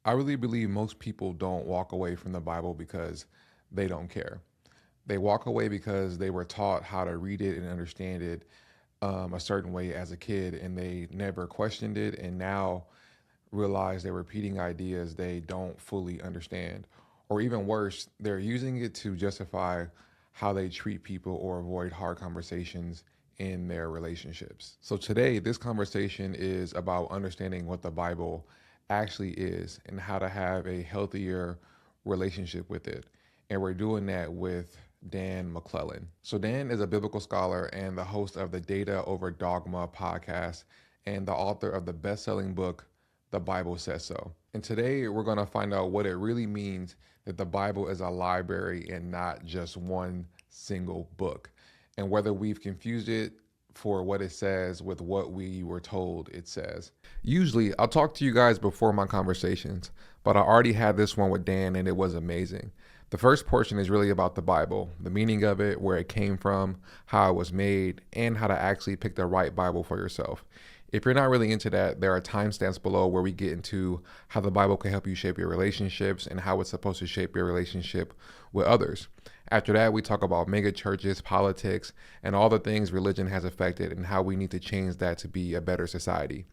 I really believe most people don't walk away from the Bible because they don't care. They walk away because they were taught how to read it and understand it a certain way as a kid, and they never questioned it, and now realize they're repeating ideas they don't fully understand. Or even worse, they're using it to justify how they treat people or avoid hard conversations in their relationships. So today, this conversation is about understanding what the Bible actually is and how to have a healthier relationship with it. And we're doing that with Dan McClellan. So, Dan is a biblical scholar and the host of the Data Over Dogma podcast and the author of the best selling book, The Bible Says So. And today we're going to find out what it really means that the Bible is a library and not just one single book, and whether we've confused it for what it says with what we were told it says. Usually, I'll talk to you guys before my conversations, but I already had this one with Dan and it was amazing. The first portion is really about the Bible, the meaning of it, where it came from, how it was made, and how to actually pick the right Bible for yourself. If you're not really into that, there are timestamps below where we get into how the Bible can help you shape your relationships and how it's supposed to shape your relationship with others. After that, we talk about mega churches, politics, and all the things religion has affected and how we need to change that to be a better society.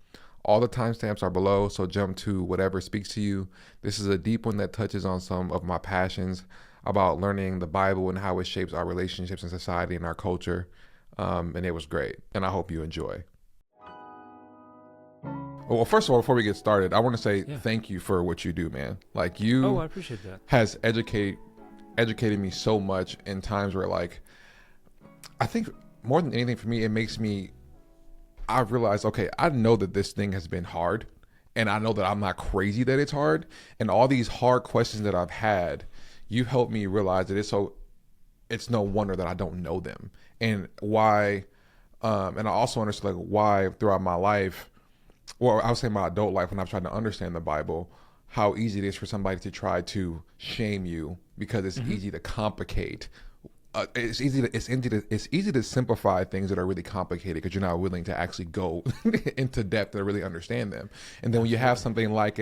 All the timestamps are below, so jump to whatever speaks to you. This is a deep one that touches on some of my passions about learning the Bible and how it shapes our relationships in society and our culture. And it was great, and I hope you enjoy. Well, first of all, before we get started, I want to say thank you for what you do, man. Like Oh, you I appreciate that. has educated me so much in times where, like, I think more than anything for me, it makes me, I've realized, okay, I know that this thing has been hard, and I know that I'm not crazy that it's hard, and all these hard questions that I've had, you helped me realize that it's no wonder that I don't know them, and why, and I also understood like why throughout my life, well, I would say my adult life, when I've tried to understand the Bible, how easy it is for somebody to try to shame you because it's easy to complicate. It's easy to simplify things that are really complicated because you're not willing to actually go into depth to really understand them. And then when you have something like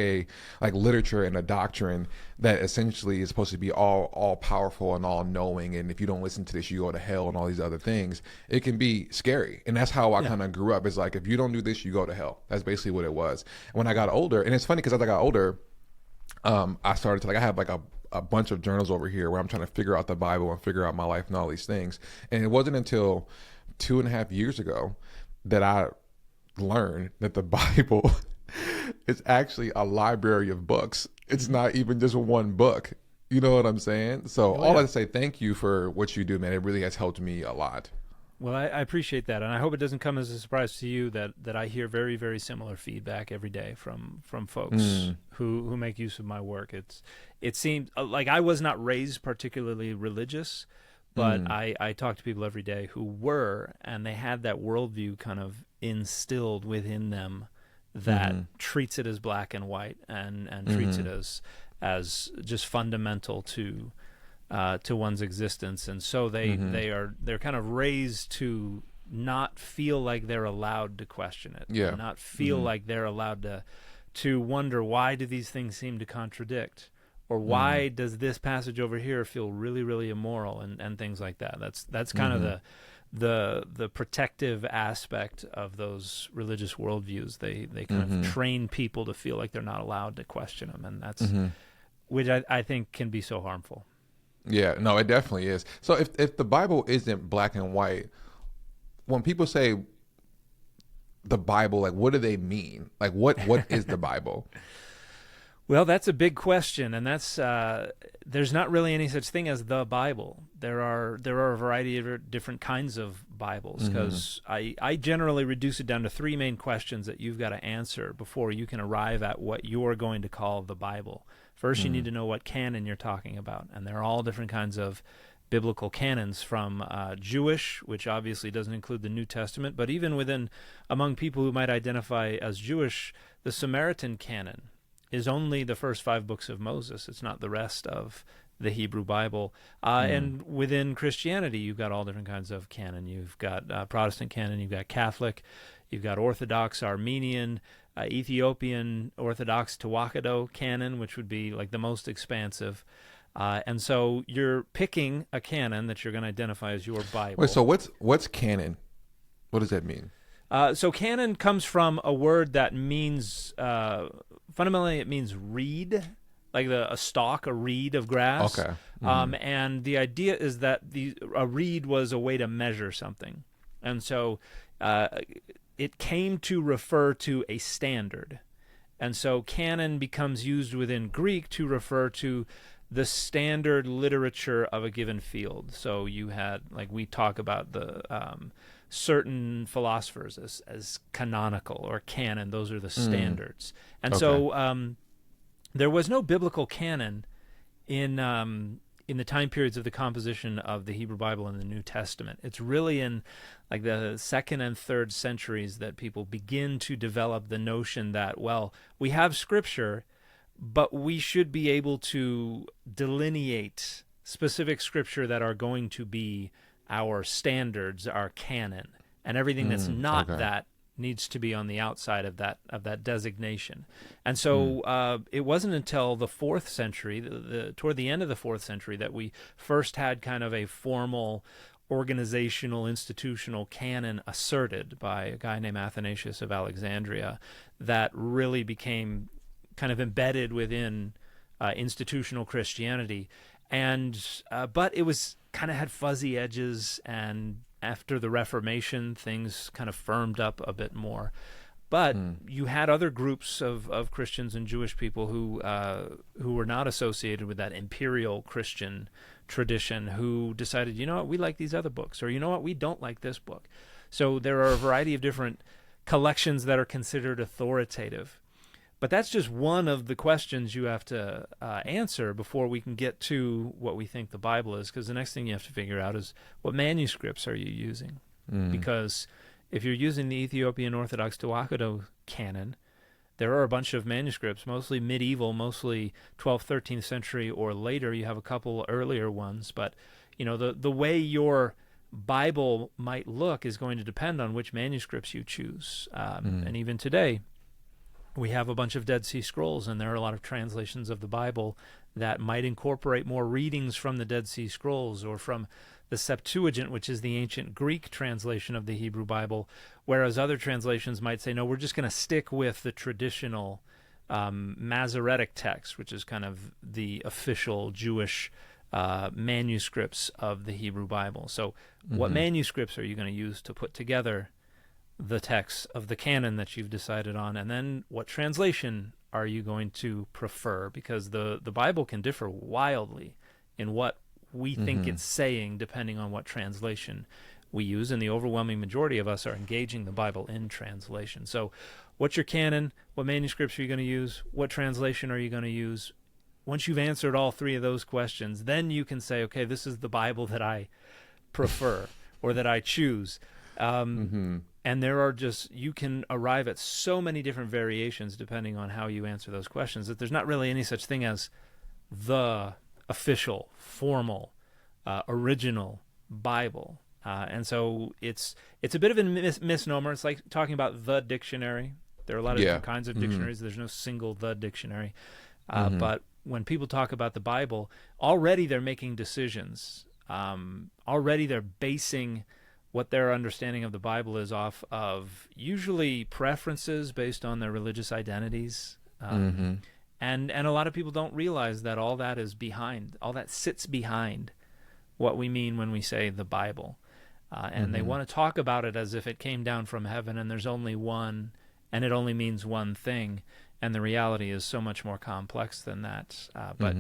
literature and a doctrine that essentially is supposed to be all powerful and all knowing, and if you don't listen to this, you go to hell and all these other things, it can be scary. And that's how I kind of grew up. It's like, if you don't do this, you go to hell. That's basically what it was. And when I got older, and it's funny because as I got older, I started to I have like a bunch of journals over here where I'm trying to figure out the Bible and figure out my life and all these things. And it wasn't until 2.5 years ago that I learned that the Bible is actually a library of books. It's not even just one book. You know what I'm saying? So all I say, thank you for what you do, man. It really has helped me a lot. Well, I appreciate that, and I hope it doesn't come as a surprise to you that I hear very, very similar feedback every day from folks who make use of my work. It seems like I was not raised particularly religious, but I talk to people every day who were, and they had that worldview kind of instilled within them that treats it as black and white and treats it as just fundamental to one's existence, and so they're kind of raised to not feel like they're allowed to question it, and not feel like they're allowed to wonder, why do these things seem to contradict, or why does this passage over here feel really, really immoral, and things like that. That's kind of the protective aspect of those religious worldviews. They kind of train people to feel like they're not allowed to question them, and that's which I think can be so harmful. Yeah, no, it definitely is. So if the Bible isn't black and white, when people say the Bible, like, what do they mean? Like, what is the Bible? Well, that's a big question, and that's there's not really any such thing as the Bible. There are a variety of different kinds of Bibles, because I generally reduce it down to three main questions that you've got to answer before you can arrive at what you're going to call the Bible. First, you need to know what canon you're talking about, and there are all different kinds of biblical canons, from Jewish, which obviously doesn't include the New Testament, but even among people who might identify as Jewish, the Samaritan canon is only the first 5 books of Moses. It's not the rest of the Hebrew Bible. And within Christianity, you've got all different kinds of canon. You've got Protestant canon, you've got Catholic, you've got Orthodox, Armenian, Ethiopian Orthodox Tawakedo canon, which would be like the most expansive. And so you're picking a canon that you're going to identify as your Wait, Bible. so what's canon? What does that mean? So canon comes from a word that means fundamentally it means reed, like a stalk, a reed of grass. Okay. And the idea is that a reed was a way to measure something, and so it came to refer to a standard. And so canon becomes used within Greek to refer to the standard literature of a given field. So you had, like we talk about the certain philosophers as canonical or canon. Those are the standards. And Okay. so there was no biblical canon in the time periods of the composition of the Hebrew Bible and the New Testament. It's really in like the 2nd and 3rd centuries that people begin to develop the notion that, well, we have Scripture, but we should be able to delineate specific Scripture that are going to be our standards, our canon, and everything that's not okay. that needs to be on the outside of that designation. And so it wasn't until the 4th century, toward the end of the 4th century, that we first had kind of a formal organizational, institutional canon asserted by a guy named Athanasius of Alexandria that really became kind of embedded within institutional Christianity. And but it was kind of had fuzzy edges, and after the Reformation, things kind of firmed up a bit more. But you had other groups of Christians and Jewish people who were not associated with that imperial Christian tradition, who decided, you know what, we like these other books, or you know what, we don't like this book. So there are a variety of different collections that are considered authoritative. But that's just one of the questions you have to answer before we can get to what we think the Bible is, because the next thing you have to figure out is, what manuscripts are you using? Because if you're using the Ethiopian Orthodox Tawakedo canon, there are a bunch of manuscripts, mostly medieval, mostly 12th, 13th century or later. You have a couple earlier ones, but you know the way your Bible might look is going to depend on which manuscripts you choose. And even today, we have a bunch of Dead Sea Scrolls, and there are a lot of translations of the Bible that might incorporate more readings from the Dead Sea Scrolls or from the Septuagint, which is the ancient Greek translation of the Hebrew Bible, whereas other translations might say, no, we're just going to stick with the traditional Masoretic text, which is kind of the official Jewish manuscripts of the Hebrew Bible. So what manuscripts are you going to use to put together the text of the canon that you've decided on? And then what translation are you going to prefer? Because the Bible can differ wildly in what we think it's saying depending on what translation we use, and the overwhelming majority of us are engaging the Bible in translation. So what's your canon? What manuscripts are you going to use? What translation are you going to use? Once you've answered all three of those questions, then you can say, okay, this is the Bible that I prefer or that I choose. And there are you can arrive at so many different variations depending on how you answer those questions, that there's not really any such thing as the official, formal, original Bible. And so it's a bit of a misnomer. It's like talking about the dictionary. There are a lot of different kinds of dictionaries. There's no single the dictionary. But when people talk about the Bible, already they're making decisions. Already they're basing what their understanding of the Bible is off of usually preferences based on their religious identities. And a lot of people don't realize that all that sits behind what we mean when we say the Bible. And they want to talk about it as if it came down from heaven and there's only one, and it only means one thing. And the reality is so much more complex than that. But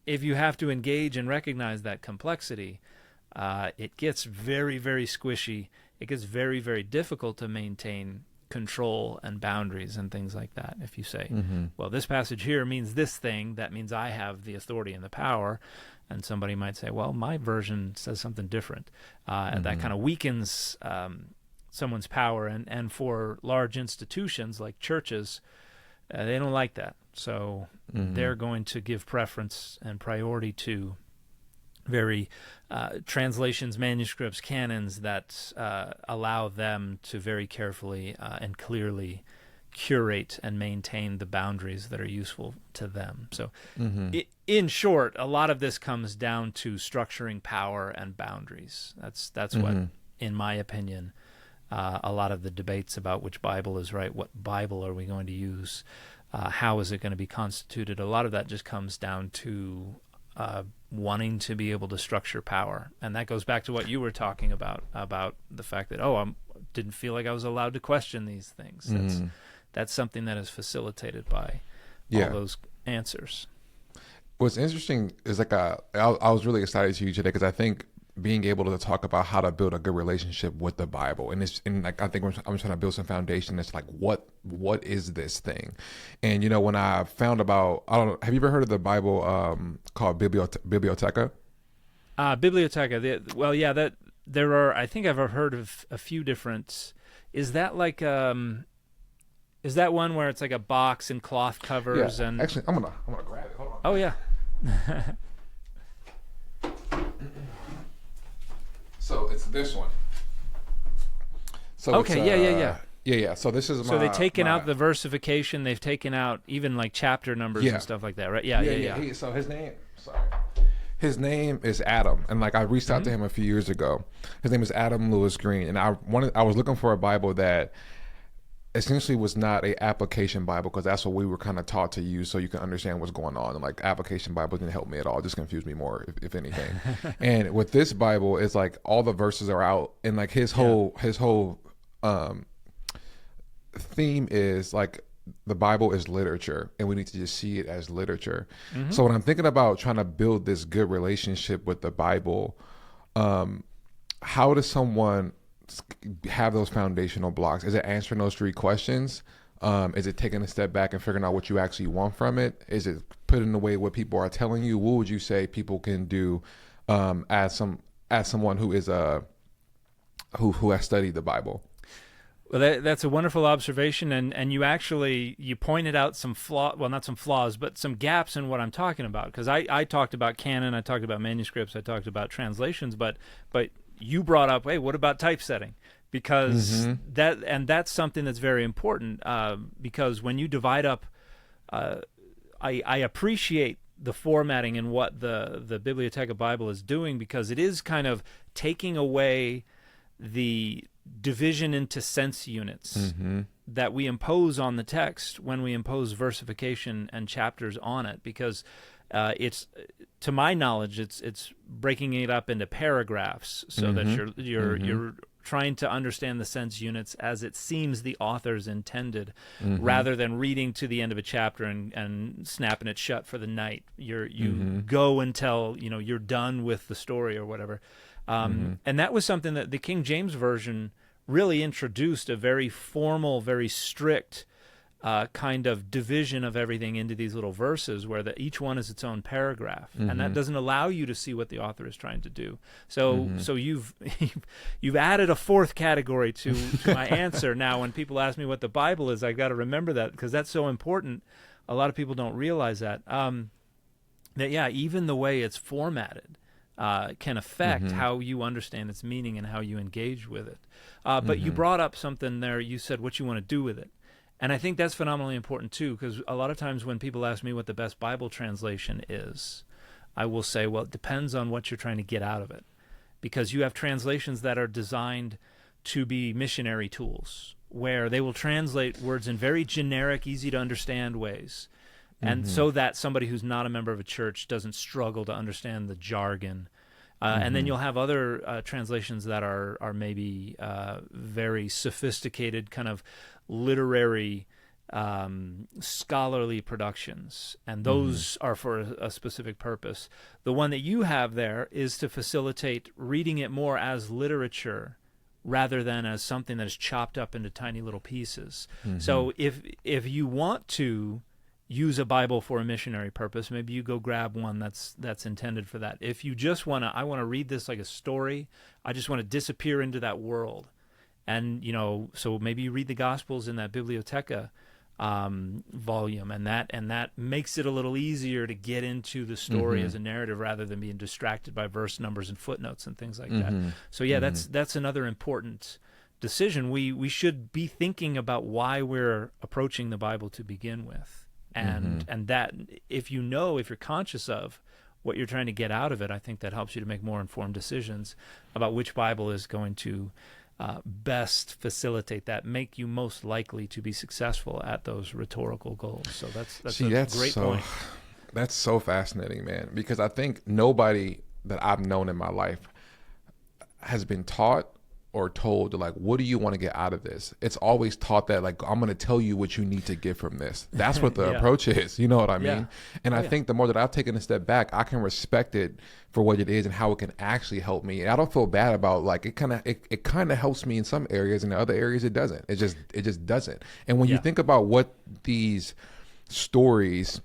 if you have to engage and recognize that complexity, it gets very, very squishy. It gets very, very difficult to maintain control and boundaries and things like that. If you say, well, this passage here means this thing, that means I have the authority and the power. And somebody might say, well, my version says something different. And that kind of weakens someone's power. And for large institutions like churches, they don't like that. So they're going to give preference and priority to very translations, manuscripts, canons that allow them to very carefully and clearly curate and maintain the boundaries that are useful to them. So Mm-hmm. in short, a lot of this comes down to structuring power and boundaries. That's what, Mm-hmm. in my opinion, a lot of the debates about which Bible is right, what Bible are we going to use, how is it going to be constituted, a lot of that just comes down to wanting to be able to structure power. And that goes back to what you were talking about the fact that, I didn't feel like I was allowed to question these things. Mm-hmm. That's something that is facilitated by all those answers. What's interesting is like I was really excited to you today because I think being able to talk about how to build a good relationship with the Bible, and like I think I'm trying to build some foundation. That's like what is this thing? And when I found about, I don't know, have you ever heard of the Bible called Biblioteca? Biblioteca. That there are. I think I've heard of a few different. Is that like is that one where it's like a box and cloth covers? Yeah. And Actually, I'm gonna grab it. Hold on. Oh yeah. So it's this one. So okay. Yeah. So this is so they've taken out the versification. They've taken out even like chapter numbers and stuff like that, right? Yeah. So his name is Adam, and like I reached out to him a few years ago. His name is Adam Lewis Green, and I was looking for a Bible that essentially was not a application Bible, because that's what we were kind of taught to use so you can understand what's going on. And like application Bible didn't help me at all; it just confused me more, if anything. And with this Bible, it's like all the verses are out, and like his whole theme is like the Bible is literature, and we need to just see it as literature. So when I'm thinking about trying to build this good relationship with the Bible, how does someone have those foundational blocks? Is it answering those three questions? Is it taking a step back and figuring out what you actually want from it? Is it putting away what people are telling you? What would you say people can do as someone who is who has studied the Bible? Well, that's a wonderful observation, and you pointed out some not some flaws, but some gaps in what I'm talking about. Because I talked about canon, I talked about manuscripts, I talked about translations, but you brought up, hey, what about typesetting? Because that's something that's very important. Because when you divide up, I appreciate the formatting and what the Biblioteca Bible is doing, because it is kind of taking away the division into sense units that we impose on the text when we impose versification and chapters on it, because it's, to my knowledge, it's breaking it up into paragraphs so that you're trying to understand the sense units as it seems the author's intended, rather than reading to the end of a chapter and snapping it shut for the night. You go until you're done with the story or whatever. And that was something that the King James Version really introduced, a very formal, very strict kind of division of everything into these little verses where each one is its own paragraph. And that doesn't allow you to see what the author is trying to do. So you've added a fourth category to my answer. Now, when people ask me what the Bible is, I've got to remember that, because that's so important. A lot of people don't realize that. Even the way it's formatted can affect how you understand its meaning and how you engage with it. But you brought up something there. You said what you want to do with it. And I think that's phenomenally important too, because a lot of times when people ask me what the best Bible translation is, I will say, well, it depends on what you're trying to get out of it. Because you have translations that are designed to be missionary tools, where they will translate words in very generic, easy to understand ways. And so that somebody who's not a member of a church doesn't struggle to understand the jargon. And then you'll have other translations that are maybe very sophisticated, kind of literary, scholarly productions. And those are for a specific purpose. The one that you have there is to facilitate reading it more as literature rather than as something that is chopped up into tiny little pieces. So if you want to use a Bible for a missionary purpose, maybe you go grab one that's intended for that. If you just I want to read this like a story, I just want to disappear into that world, and so maybe you read the Gospels in that Biblioteca volume, and that makes it a little easier to get into the story as a narrative rather than being distracted by verse numbers and footnotes and things like that. So that's another important decision, we should be thinking about why we're approaching the Bible to begin with, and that if you're conscious of what you're trying to get out of it, I think that helps you to make more informed decisions about which Bible is going to best facilitate that, make you most likely to be successful at those rhetorical goals. So that's a great point. That's so fascinating, man, because I think nobody that I've known in my life has been taught or told, like, what do you want to get out of this? It's always taught that, like, I'm going to tell you what you need to get from this. That's what the approach is. You know what I mean? And I think the more that I've taken a step back, I can respect it for what it is and how it can actually help me. And I don't feel bad about, like, it kind of helps me in some areas, and in other areas it doesn't. It just doesn't. And when you think about what these stories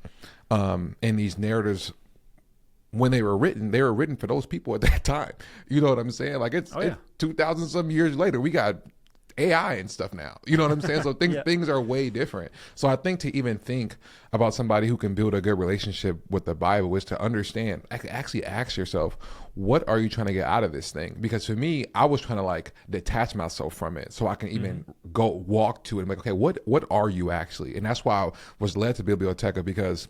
and these narratives, when they were written for those people at that time. You know what I'm saying? Like, it's 2,000 some years later, we got AI and stuff now. You know what I'm saying? So things are way different. So I think to even think about somebody who can build a good relationship with the Bible is to understand, actually ask yourself, what are you trying to get out of this thing? Because for me, I was trying to, like, detach myself from it so I can even go walk to it and be like, okay, what are you actually? And that's why I was led to be a biblioteca, because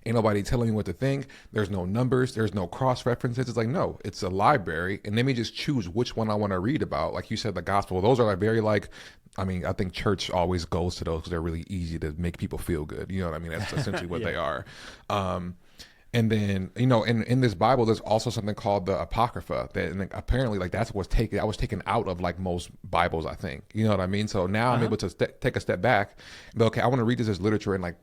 ain't nobody telling me what to think. There's no numbers. There's no cross references. It's like, no, it's a library, and let me just choose which one I want to read about. Like you said, the gospel. Those are, like, very, like, I mean, I think church always goes to those because they're really easy to make people feel good. You know what I mean? That's essentially what they are. And then, you know, in this Bible, there's also something called the Apocrypha that, and apparently, like, that was taken out of, like, most Bibles, I think. You know what I mean? So now I'm able to take a step back and be, okay, I want to read this as literature and, like,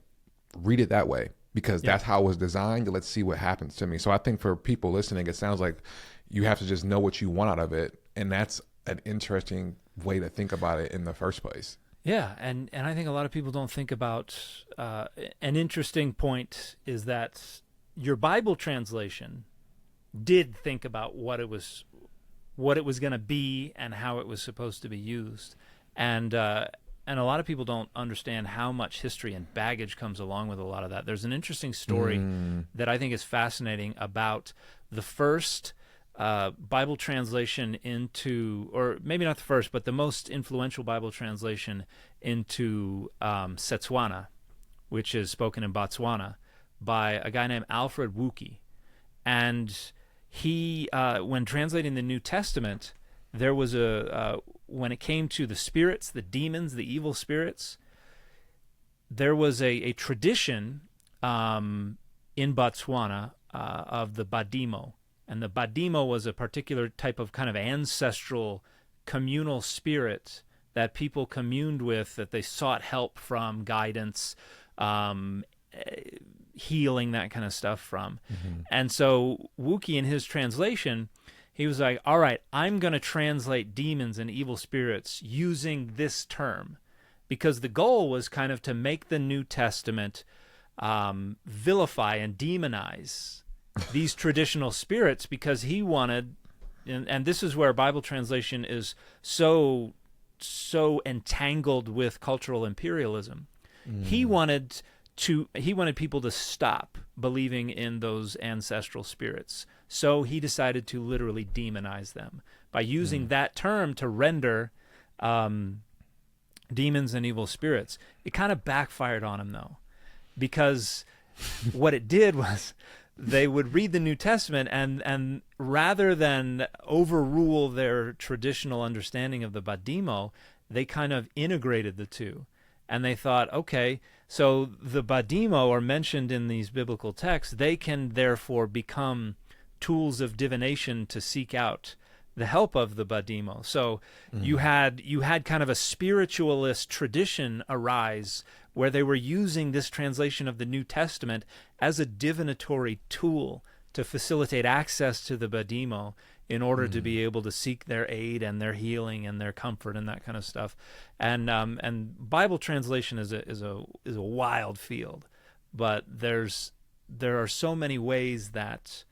read it that way, because that's how it was designed. Let's see what happens to me. So I think for people listening, it sounds like you have to just know what you want out of it. And that's an interesting way to think about it in the first place. Yeah. And I think a lot of people don't think about, an interesting point is that your Bible translation did think about what it was going to be and how it was supposed to be used. And a lot of people don't understand how much history and baggage comes along with a lot of that. There's an interesting story that I think is fascinating about the first Bible translation into, or maybe not the first, but the most influential Bible translation into Setswana, which is spoken in Botswana, by a guy named Alfred Wuki. And he, when translating the New Testament, there was when it came to the spirits, the demons, the evil spirits, there was a tradition in Botswana of the Badimo. And the Badimo was a particular type of kind of ancestral communal spirit that people communed with, that they sought help from, guidance, healing, that kind of stuff from. And so Wuki, in his translation, he was like, all right, I'm going to translate demons and evil spirits using this term, because the goal was kind of to make the New Testament vilify and demonize these traditional spirits, because he wanted, and this is where Bible translation is so entangled with cultural imperialism. He wanted people to stop believing in those ancestral spirits. So he decided to literally demonize them by using that term to render demons and evil spirits. It kind of backfired on him, though, because what it did was they would read the New Testament, and rather than overrule their traditional understanding of the Badimo, they kind of integrated the two. And they thought, okay, so the Badimo are mentioned in these biblical texts. They can therefore become tools of divination to seek out the help of the Badimo. So you had kind of a spiritualist tradition arise where they were using this translation of the New Testament as a divinatory tool to facilitate access to the Badimo in order to be able to seek their aid and their healing and their comfort and that kind of stuff. And Bible translation is a wild field, but there are so many ways that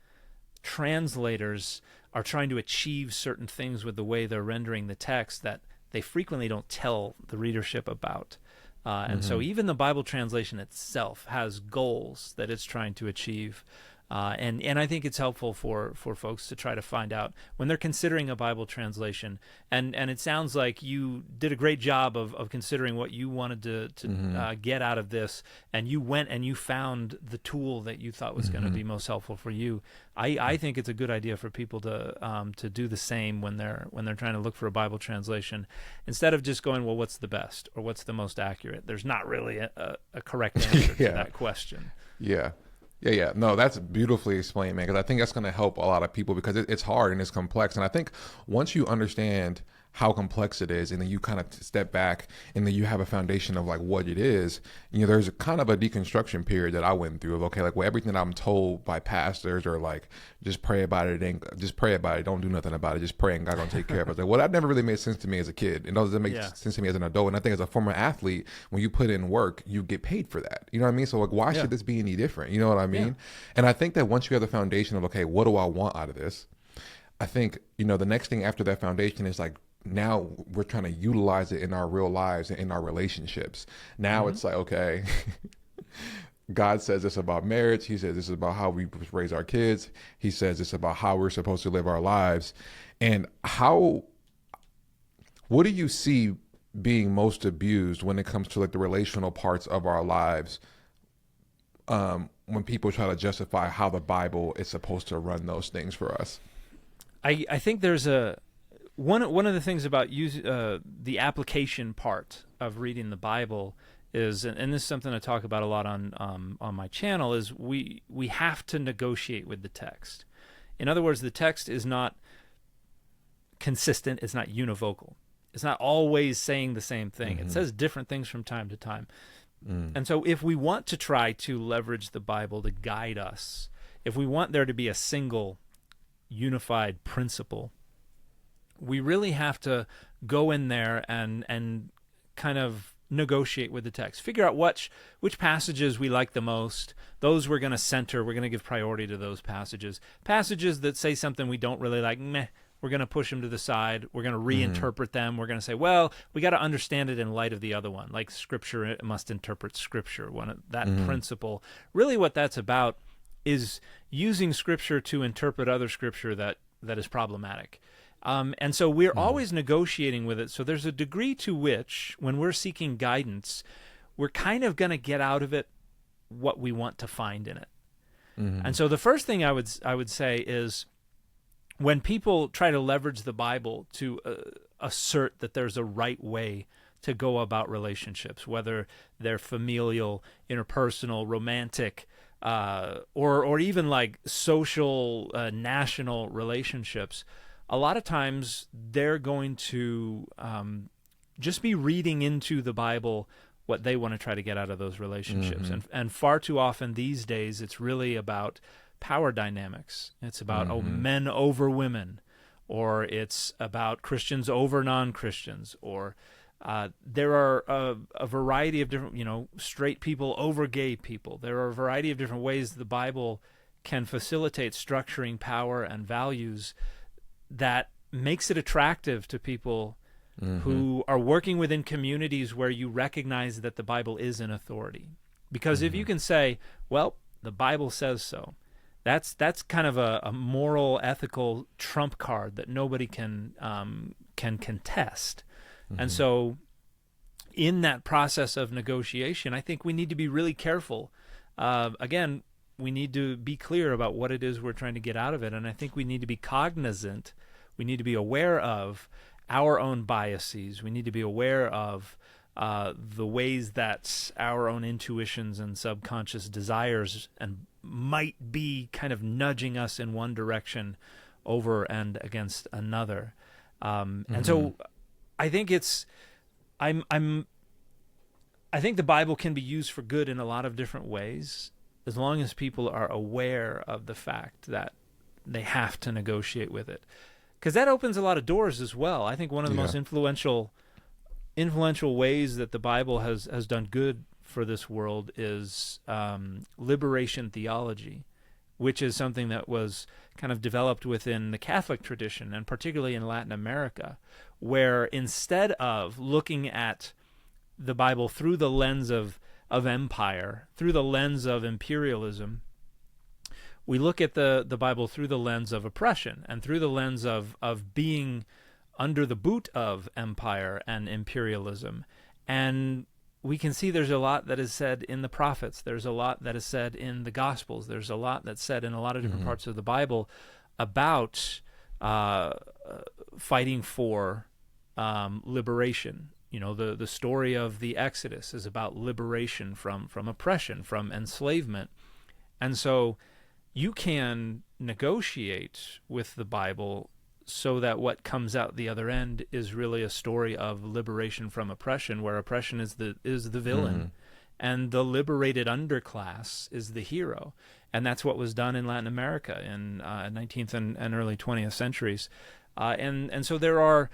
translators are trying to achieve certain things with the way they're rendering the text that they frequently don't tell the readership about. And so even the Bible translation itself has goals that it's trying to achieve. And I think it's helpful for folks to try to find out when they're considering a Bible translation. And it sounds like you did a great job of considering what you wanted to get out of this, and you went and you found the tool that you thought was going to be most helpful for you. I think it's a good idea for people to do the same when they're trying to look for a Bible translation, instead of just going, well, what's the best or what's the most accurate? There's not really a correct answer to that question. Yeah. Yeah. No, that's beautifully explained, man, because I think that's going to help a lot of people, because it's hard and it's complex. And I think once you understand how complex it is, and then you kind of step back, and then you have a foundation of like what it is, there's a kind of a deconstruction period that I went through of, okay, like, well, everything that I'm told by pastors are like, just pray about it, and just pray about it, don't do nothing about it, just pray and God's gonna take care of it. I was like, well, that never really made sense to me as a kid. It doesn't make sense to me as an adult. And I think as a former athlete, when you put in work, you get paid for that. You know what I mean? So like, why should this be any different? You know what I mean? And I think that once you have the foundation of, okay, what do I want out of this? I think, the next thing after that foundation is like, now we're trying to utilize it in our real lives and in our relationships. Now it's like, okay, God says this about marriage. He says this is about how we raise our kids. He says this about how we're supposed to live our lives. And what do you see being most abused when it comes to like the relational parts of our lives, when people try to justify how the Bible is supposed to run those things for us? I think there's one of the things about the application part of reading the Bible is, and this is something I talk about a lot on my channel, is we have to negotiate with the text. In other words, the text is not consistent, it's not univocal. It's not always saying the same thing. It says different things from time to time. And so if we want to try to leverage the Bible to guide us, if we want there to be a single unified principle, we really have to go in there and kind of negotiate with the text. Figure out which passages we like the most. Those we're going to center. We're going to give priority to those passages. Passages that say something we don't really like, we're going to push them to the side. We're going to reinterpret them. We're going to say, well, we got to understand it in light of the other one. Like Scripture must interpret Scripture. That principle. Really what that's about is using Scripture to interpret other Scripture that is problematic. And so we're always negotiating with it. So there's a degree to which, when we're seeking guidance, we're kind of going to get out of it what we want to find in it. And so the first thing I would say is, when people try to leverage the Bible to assert that there's a right way to go about relationships, whether they're familial, interpersonal, romantic, or even like social, national relationships, a lot of times they're going to just be reading into the Bible what they want to try to get out of those relationships. And far too often these days, it's really about power dynamics. It's about men over women, or it's about Christians over non-Christians, or there are a variety of different, straight people over gay people. There are a variety of different ways the Bible can facilitate structuring power and values that makes it attractive to people who are working within communities where you recognize that the Bible is an authority. Because if you can say, well, the Bible says so, that's kind of a moral, ethical trump card that nobody can contest. And so in that process of negotiation, I think we need to be really careful. Again, we need to be clear about what it is we're trying to get out of it. And I think we need to be cognizant. We need to be aware of our own biases. We need to be aware of the ways that our own intuitions and subconscious desires and might be kind of nudging us in one direction over and against another. And so I think I think the Bible can be used for good in a lot of different ways, as long as people are aware of the fact that they have to negotiate with it. Because that opens a lot of doors as well. I think one of the most influential ways that the Bible has done good for this world is liberation theology, which is something that was kind of developed within the Catholic tradition, and particularly in Latin America, where instead of looking at the Bible through the lens of empire, through the lens of imperialism, we look at the Bible through the lens of oppression and through the lens of being under the boot of empire and imperialism. And we can see there's a lot that is said in the prophets. There's a lot that is said in the Gospels. There's a lot that's said in a lot of different parts of the Bible about fighting for liberation. You know, the story of the Exodus is about liberation from oppression, from enslavement. And so you can negotiate with the Bible so that what comes out the other end is really a story of liberation from oppression, where oppression is the villain, and the liberated underclass is the hero. And that's what was done in Latin America in 19th and early 20th centuries. And so there are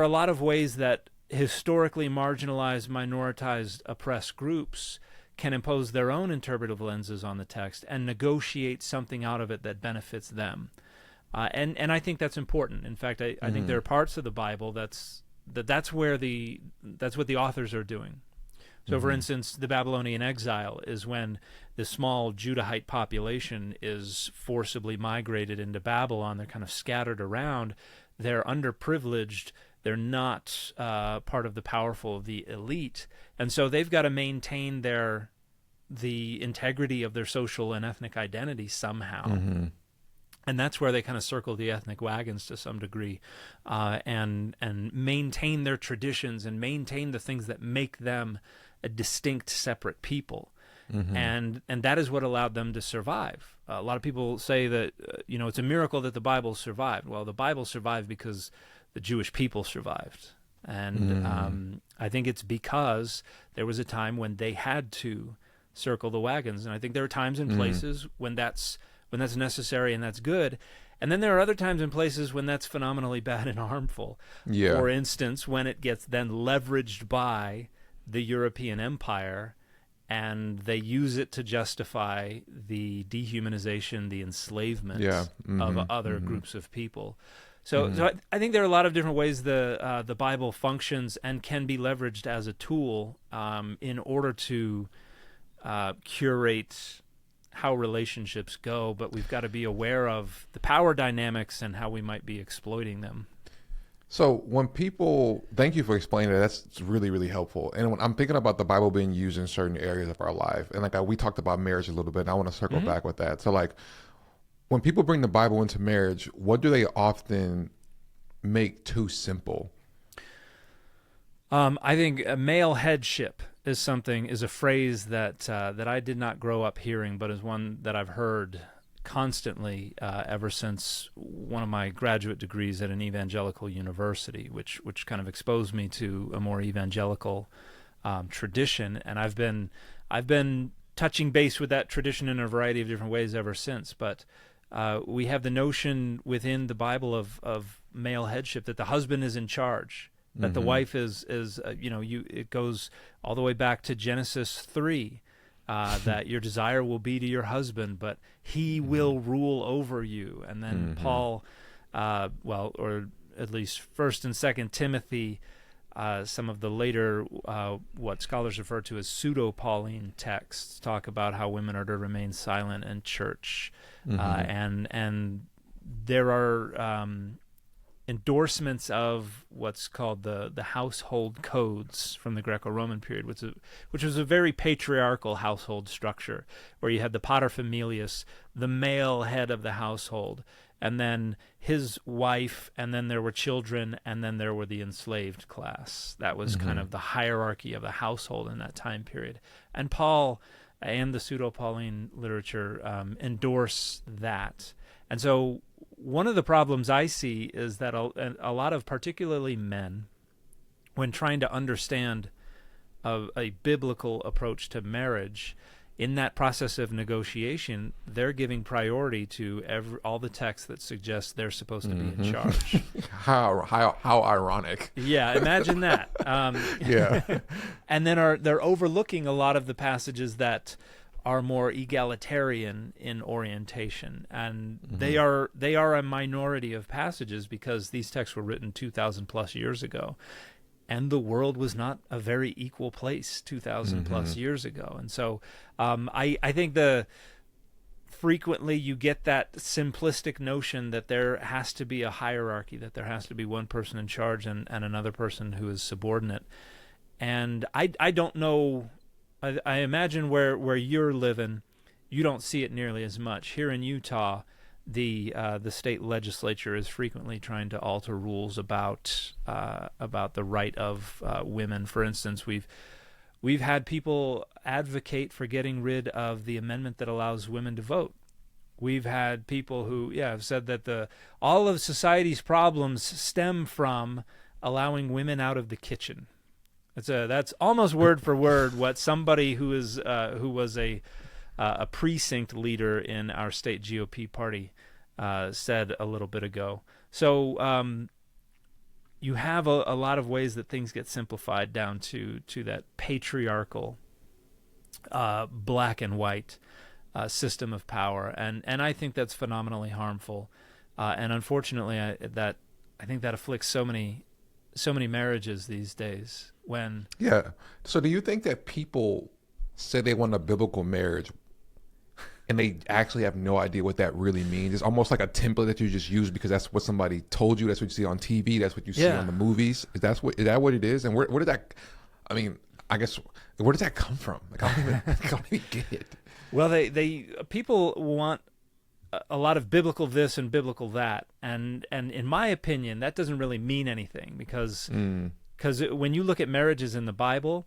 a lot of ways that historically marginalized, minoritized, oppressed groups can impose their own interpretive lenses on the text and negotiate something out of it that benefits them. And I think that's important. In fact, I think there are parts of the Bible that's what the authors are doing. So, for instance, the Babylonian exile is when the small Judahite population is forcibly migrated into Babylon. They're kind of scattered around. They're underprivileged. They're not part of the powerful, the elite. And so they've got to maintain the integrity of their social and ethnic identity somehow. And that's where they kind of circle the ethnic wagons to some degree, and maintain their traditions and maintain the things that make them a distinct, separate people. And that is what allowed them to survive. A lot of people say that it's a miracle that the Bible survived. Well, the Bible survived because the Jewish people survived, and I think it's because there was a time when they had to circle the wagons, and I think there are times and places when that's necessary and that's good. And then there are other times and places when that's phenomenally bad and harmful. Yeah. For instance, when it gets then leveraged by the European empire and they use it to justify the dehumanization, the enslavement of other groups of people. So I think there are a lot of different ways the Bible functions and can be leveraged as a tool in order to curate how relationships go, but we've got to be aware of the power dynamics and how we might be exploiting them. So when people, thank you for explaining that. That's really, really helpful. And when I'm thinking about the Bible being used in certain areas of our life, and we talked about marriage a little bit, and I want to circle back with that. So when people bring the Bible into marriage, what do they often make too simple? I think male headship is a phrase that I did not grow up hearing, but is one that I've heard constantly ever since one of my graduate degrees at an evangelical university, which kind of exposed me to a more evangelical tradition, and I've been touching base with that tradition in a variety of different ways ever since. But we have the notion within the Bible of male headship that the husband is in charge. That the wife is it goes all the way back to Genesis 3, that your desire will be to your husband, but he will rule over you. And then Paul, or at least 1st and 2nd Timothy, some of the later, what scholars refer to as pseudo-Pauline texts, talk about how women are to remain silent in church. And there are endorsements of what's called the household codes from the Greco-Roman period, which was a very patriarchal household structure, where you had the paterfamilias, the male head of the household, and then his wife, and then there were children, and then there were the enslaved class. That was kind of the hierarchy of the household in that time period. And Paul and the pseudo-Pauline literature endorse that. And so one of the problems I see is that a lot of particularly men, when trying to understand a biblical approach to marriage, in that process of negotiation, they're giving priority to all the texts that suggest they're supposed to be in charge. How ironic. Yeah, imagine that. And then they're overlooking a lot of the passages that are more egalitarian in orientation, and they are a minority of passages because these texts were written 2,000 plus years ago, and the world was not a very equal place 2,000 plus years ago. And so I think frequently you get that simplistic notion that there has to be a hierarchy, that there has to be one person in charge and another person who is subordinate. And I don't know, I imagine where you're living, you don't see it nearly as much. Here in Utah, the state legislature is frequently trying to alter rules about the right of women. For instance, we've had people advocate for getting rid of the amendment that allows women to vote. We've had people who have said that all of society's problems stem from allowing women out of the kitchen. That's almost word for word what somebody who was a precinct leader in our state GOP party said a little bit ago. So you have a lot of ways that things get simplified down to that patriarchal, black and white system of power, and I think that's phenomenally harmful. And unfortunately, I think that afflicts so many marriages these days. So do you think that people say they want a biblical marriage and they actually have no idea what that really means? It's almost like a template that you just use because that's what somebody told you, that's what you see on TV, that's what you see on the movies. Is that what it is? And where did that, I mean, I guess, where does that come from? Like, I don't even get it. Well, people want a lot of biblical this and biblical that, and in my opinion, that doesn't really mean anything because when you look at marriages in the Bible,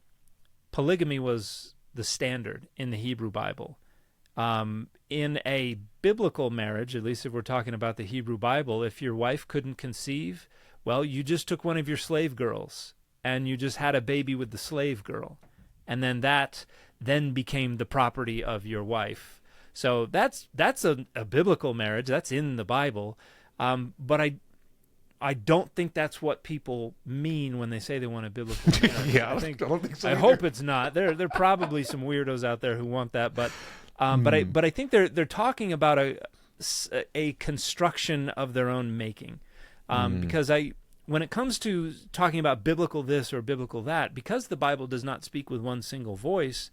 polygamy was the standard in the Hebrew Bible. In a biblical marriage, at least if we're talking about the Hebrew Bible, if your wife couldn't conceive, well, you just took one of your slave girls and you just had a baby with the slave girl, and then that became the property of your wife. So that's a biblical marriage. That's in the Bible. But I don't think that's what people mean when they say they want a biblical marriage. I don't think so. I hope it's not. There are probably some weirdos out there who want that, but I think they're talking about a construction of their own making. Because when it comes to talking about biblical this or biblical that, because the Bible does not speak with one single voice,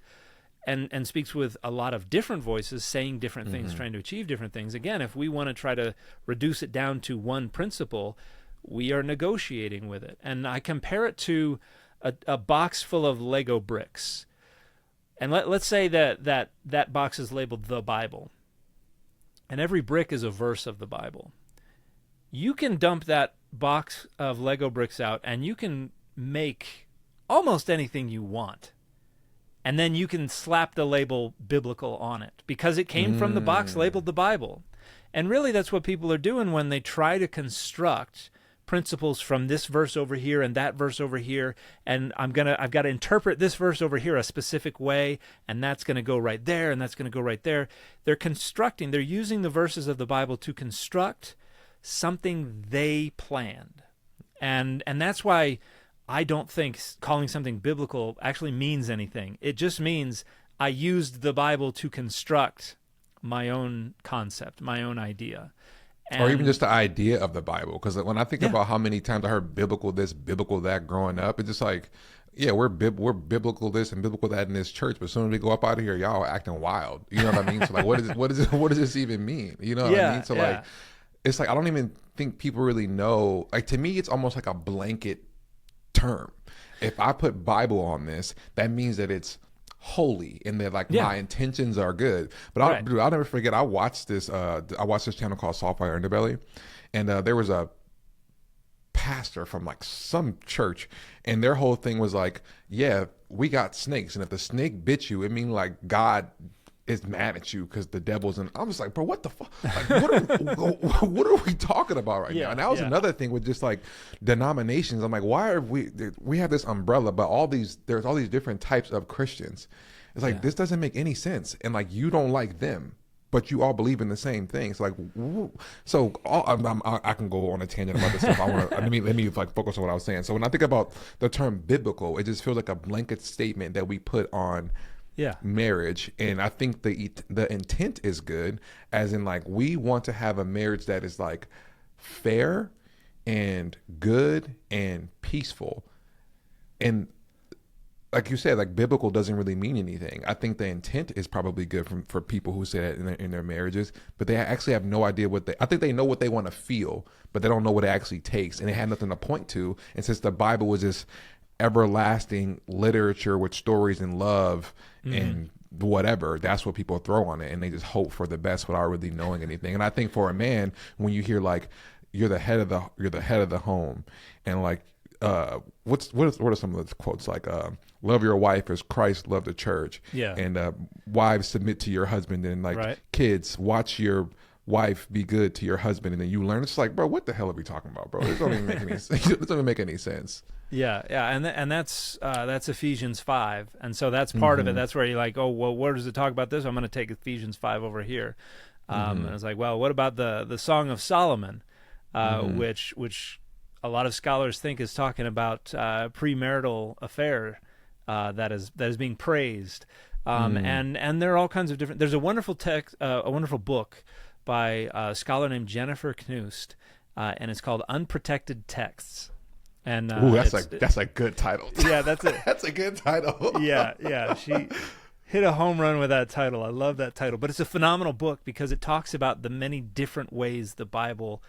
and speaks with a lot of different voices saying different things, trying to achieve different things. Again, if we want to try to reduce it down to one principle, we are negotiating with it. And I compare it to a box full of Lego bricks. And let's say that box is labeled the Bible. And every brick is a verse of the Bible. You can dump that box of Lego bricks out and you can make almost anything you want. And then you can slap the label biblical on it because it came from the box labeled the Bible. And really that's what people are doing when they try to construct principles from this verse over here and that verse over here, and I've got to interpret this verse over here a specific way, and that's going to go right there, and that's going to go right there. They're using the verses of the Bible to construct something they planned. And that's why I don't think calling something biblical actually means anything. It just means I used the Bible to construct my own concept, my own idea. Or even just the idea of the Bible. Because when I think about how many times I heard biblical this, biblical that growing up, it's just like, we're biblical this and biblical that in this church, but as soon as we go up out of here, y'all are acting wild. You know what I mean? So like, what does this even mean? You know what I mean? So like, it's like, I don't even think people really know. Like, to me, it's almost like a blanket term. If I put Bible on this, that means that it's holy and that like my intentions are good. But I'll never forget, I watched this channel called Soulfire Underbelly, and there was a pastor from like some church, and their whole thing was like, we got snakes, and if the snake bit you, it means like God is mad at you because the devil's in. I was like, bro, what the fuck? Like, what are we talking about right now? And that was another thing with just like denominations. I'm like, why are we have this umbrella, but there's all these different types of Christians. It's like, this doesn't make any sense. And like, you don't like them, but you all believe in the same thing. So like, I can go on a tangent about this stuff. let me like focus on what I was saying. So when I think about the term biblical, it just feels like a blanket statement that we put on marriage. And I think the intent is good, as in like, we want to have a marriage that is like fair and good and peaceful. And like you said, like biblical doesn't really mean anything. I think the intent is probably good for people who say that in their marriages, but they actually have no idea I think they know what they want to feel, but they don't know what it actually takes, and they had nothing to point to. And since the Bible was this everlasting literature with stories and love and whatever, that's what people throw on it, and they just hope for the best without really knowing anything. And I think for a man, when you hear like you're the head of the home, and like what are some of the quotes like love your wife as Christ loved the church, and wives submit to your husband, and like kids watch your wife be good to your husband, and then you learn. It's like, bro, what the hell are we talking about, bro? This don't even make any sense. It doesn't make any sense. And that's Ephesians 5, and so that's part of it. That's where you're like, oh, well, where does it talk about this? I'm going to take Ephesians 5 over here, and it's like, well, what about the Song of Solomon, which a lot of scholars think is talking about premarital affair that is being praised, and there are all kinds of different. There's a wonderful text, a wonderful book by a scholar named Jennifer Knust, and it's called Unprotected Texts. And that's a good title. Yeah, that's it. That's a good title. yeah. She hit a home run with that title. I love that title. But it's a phenomenal book because it talks about the many different ways the Bible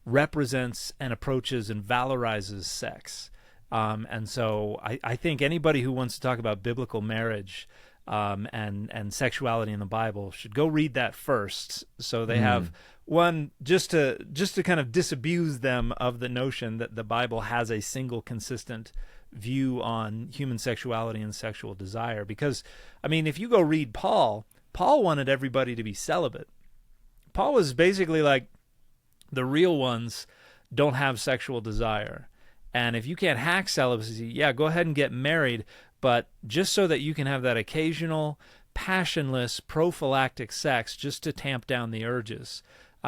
represents and approaches and valorizes sex. And so I think anybody who wants to talk about biblical marriage and sexuality in the Bible should go read that first, so they have one just to kind of disabuse them of the notion that the Bible has a single consistent view on human sexuality and sexual desire. Because I mean, if you go read Paul wanted everybody to be celibate. Paul was basically like, the real ones don't have sexual desire, and if you can't hack celibacy, go ahead and get married, but just so that you can have that occasional passionless prophylactic sex just to tamp down the urges.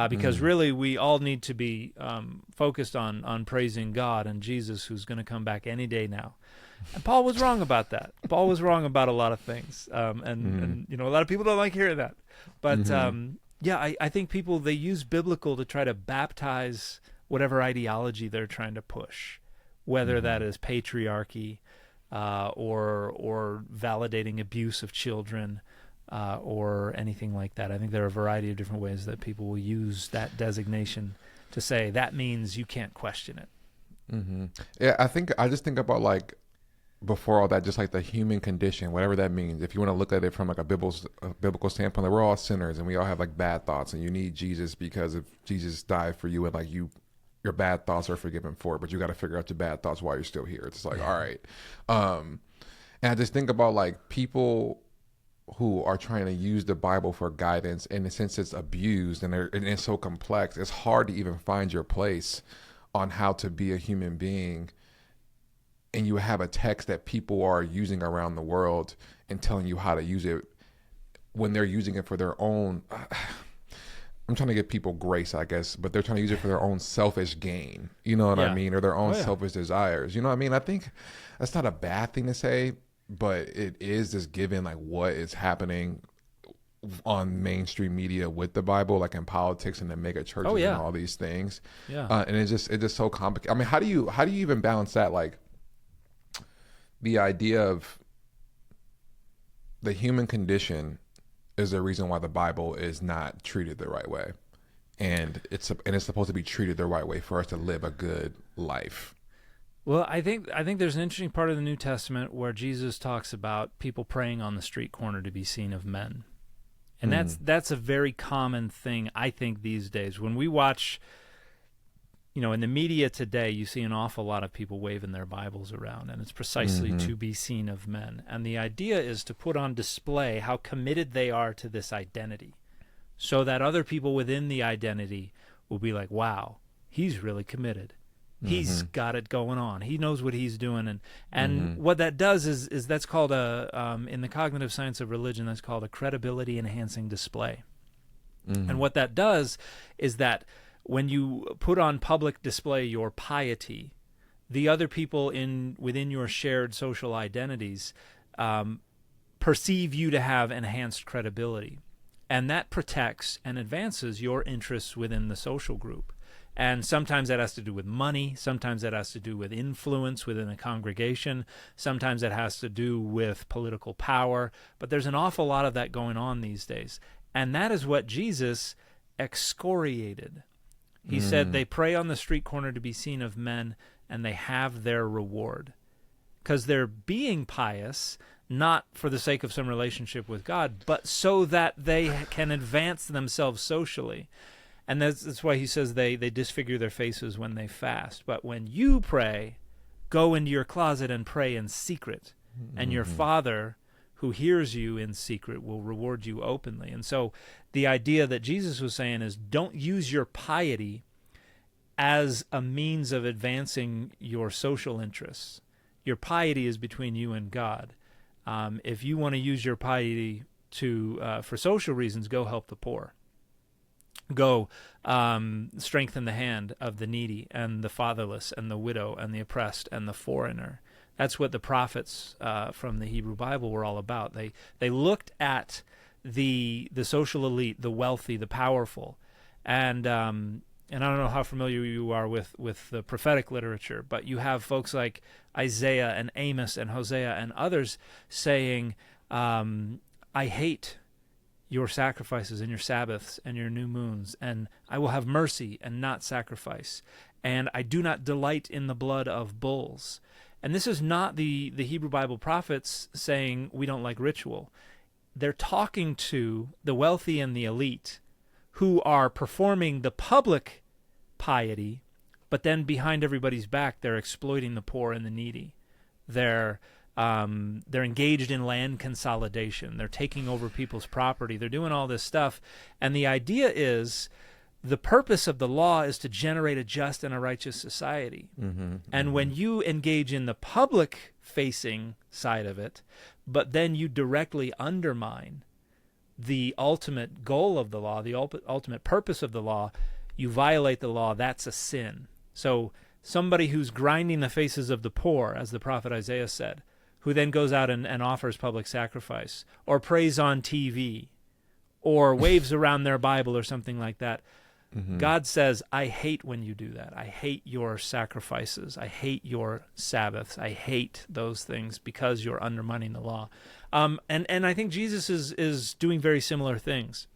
Because really we all need to be focused on praising God and Jesus, who's going to come back any day now. And Paul was wrong about that. Paul was wrong about a lot of things. And a lot of people don't like hearing that. But I think people, they use biblical to try to baptize whatever ideology they're trying to push, whether that is patriarchy or validating abuse of children, or anything like that. I think there are a variety of different ways that people will use that designation to say that means you can't question it. Yeah, I just think about, like, before all that, just like the human condition, whatever that means. If you want to look at it from like a biblical standpoint, like we're all sinners and we all have like bad thoughts, and you need Jesus because if Jesus died for you, and like your bad thoughts are forgiven for it, but you got to figure out your bad thoughts while you're still here. It's like, all right. And I just think about like people who are trying to use the Bible for guidance, and since it's abused and it's so complex, it's hard to even find your place on how to be a human being. And you have a text that people are using around the world and telling you how to use it when they're using it for their own, I'm trying to give people grace, I guess, but they're trying to use it for their own selfish gain, you know what I mean? Or their own selfish desires, you know what I mean? I think that's not a bad thing to say, but it is just given like what is happening on mainstream media with the Bible, like in politics and the mega churches and all these things. And it's just so complicated. I mean, how do you even balance that? Like, the idea of the human condition is the reason why the Bible is not treated the right way, and it's supposed to be treated the right way for us to live a good life. Well, I think there's an interesting part of the New Testament where Jesus talks about people praying on the street corner to be seen of men, and that's a very common thing, I think, these days. When we watch, in the media today, you see an awful lot of people waving their Bibles around, and it's precisely to be seen of men. And the idea is to put on display how committed they are to this identity, so that other people within the identity will be like, wow, he's really committed. He's got it going on. He knows what he's doing. And what that does is that's called in the cognitive science of religion, that's called a credibility enhancing display. And what that does is that when you put on public display your piety, the other people within your shared social identities perceive you to have enhanced credibility. And that protects and advances your interests within the social group. And sometimes that has to do with money. Sometimes that has to do with influence within a congregation. Sometimes it has to do with political power. But there's an awful lot of that going on these days. And that is what Jesus excoriated. He said they pray on the street corner to be seen of men, and they have their reward. Because they're being pious, not for the sake of some relationship with God, but so that they can advance themselves socially. And that's why he says they disfigure their faces when they fast. But when you pray, go into your closet and pray in secret. And your Father, who hears you in secret, will reward you openly. And so the idea that Jesus was saying is, don't use your piety as a means of advancing your social interests. Your piety is between you and God. If you want to use your piety for social reasons, go help the poor. Go strengthen the hand of the needy and the fatherless and the widow and the oppressed and the foreigner. That's what the prophets from the Hebrew Bible were all about. They looked at the social elite, the wealthy, the powerful, and I don't know how familiar you are with the prophetic literature, but you have folks like Isaiah and Amos and Hosea and others saying, I hate your sacrifices and your Sabbaths and your new moons, and I will have mercy and not sacrifice, and I do not delight in the blood of bulls. And this is not the Hebrew Bible prophets saying we don't like ritual. They're talking to the wealthy and the elite who are performing the public piety, but then behind everybody's back, they're exploiting the poor and the needy. They're engaged in land consolidation. They're taking over people's property. They're doing all this stuff. And the idea is the purpose of the law is to generate a just and a righteous society. And when you engage in the public-facing side of it, but then you directly undermine the ultimate goal of the law, the ultimate purpose of the law, you violate the law, that's a sin. So somebody who's grinding the faces of the poor, as the prophet Isaiah said, who then goes out and offers public sacrifice, or prays on TV, or waves around their Bible or something like that, God says, I hate when you do that. I hate your sacrifices. I hate your Sabbaths. I hate those things because you're undermining the law. And I think Jesus is doing very similar things.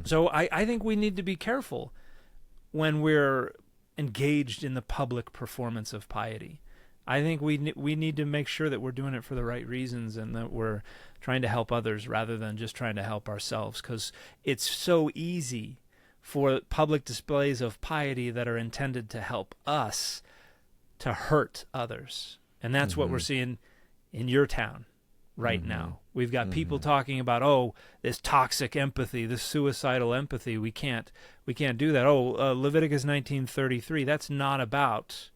So I think we need to be careful when we're engaged in the public performance of piety. I think we need to make sure that we're doing it for the right reasons and that we're trying to help others rather than just trying to help ourselves, because it's so easy for public displays of piety that are intended to help us to hurt others. And that's what we're seeing in your town right now. We've got people talking about, this toxic empathy, this suicidal empathy. We can't do that. Leviticus 19:33. That's not about,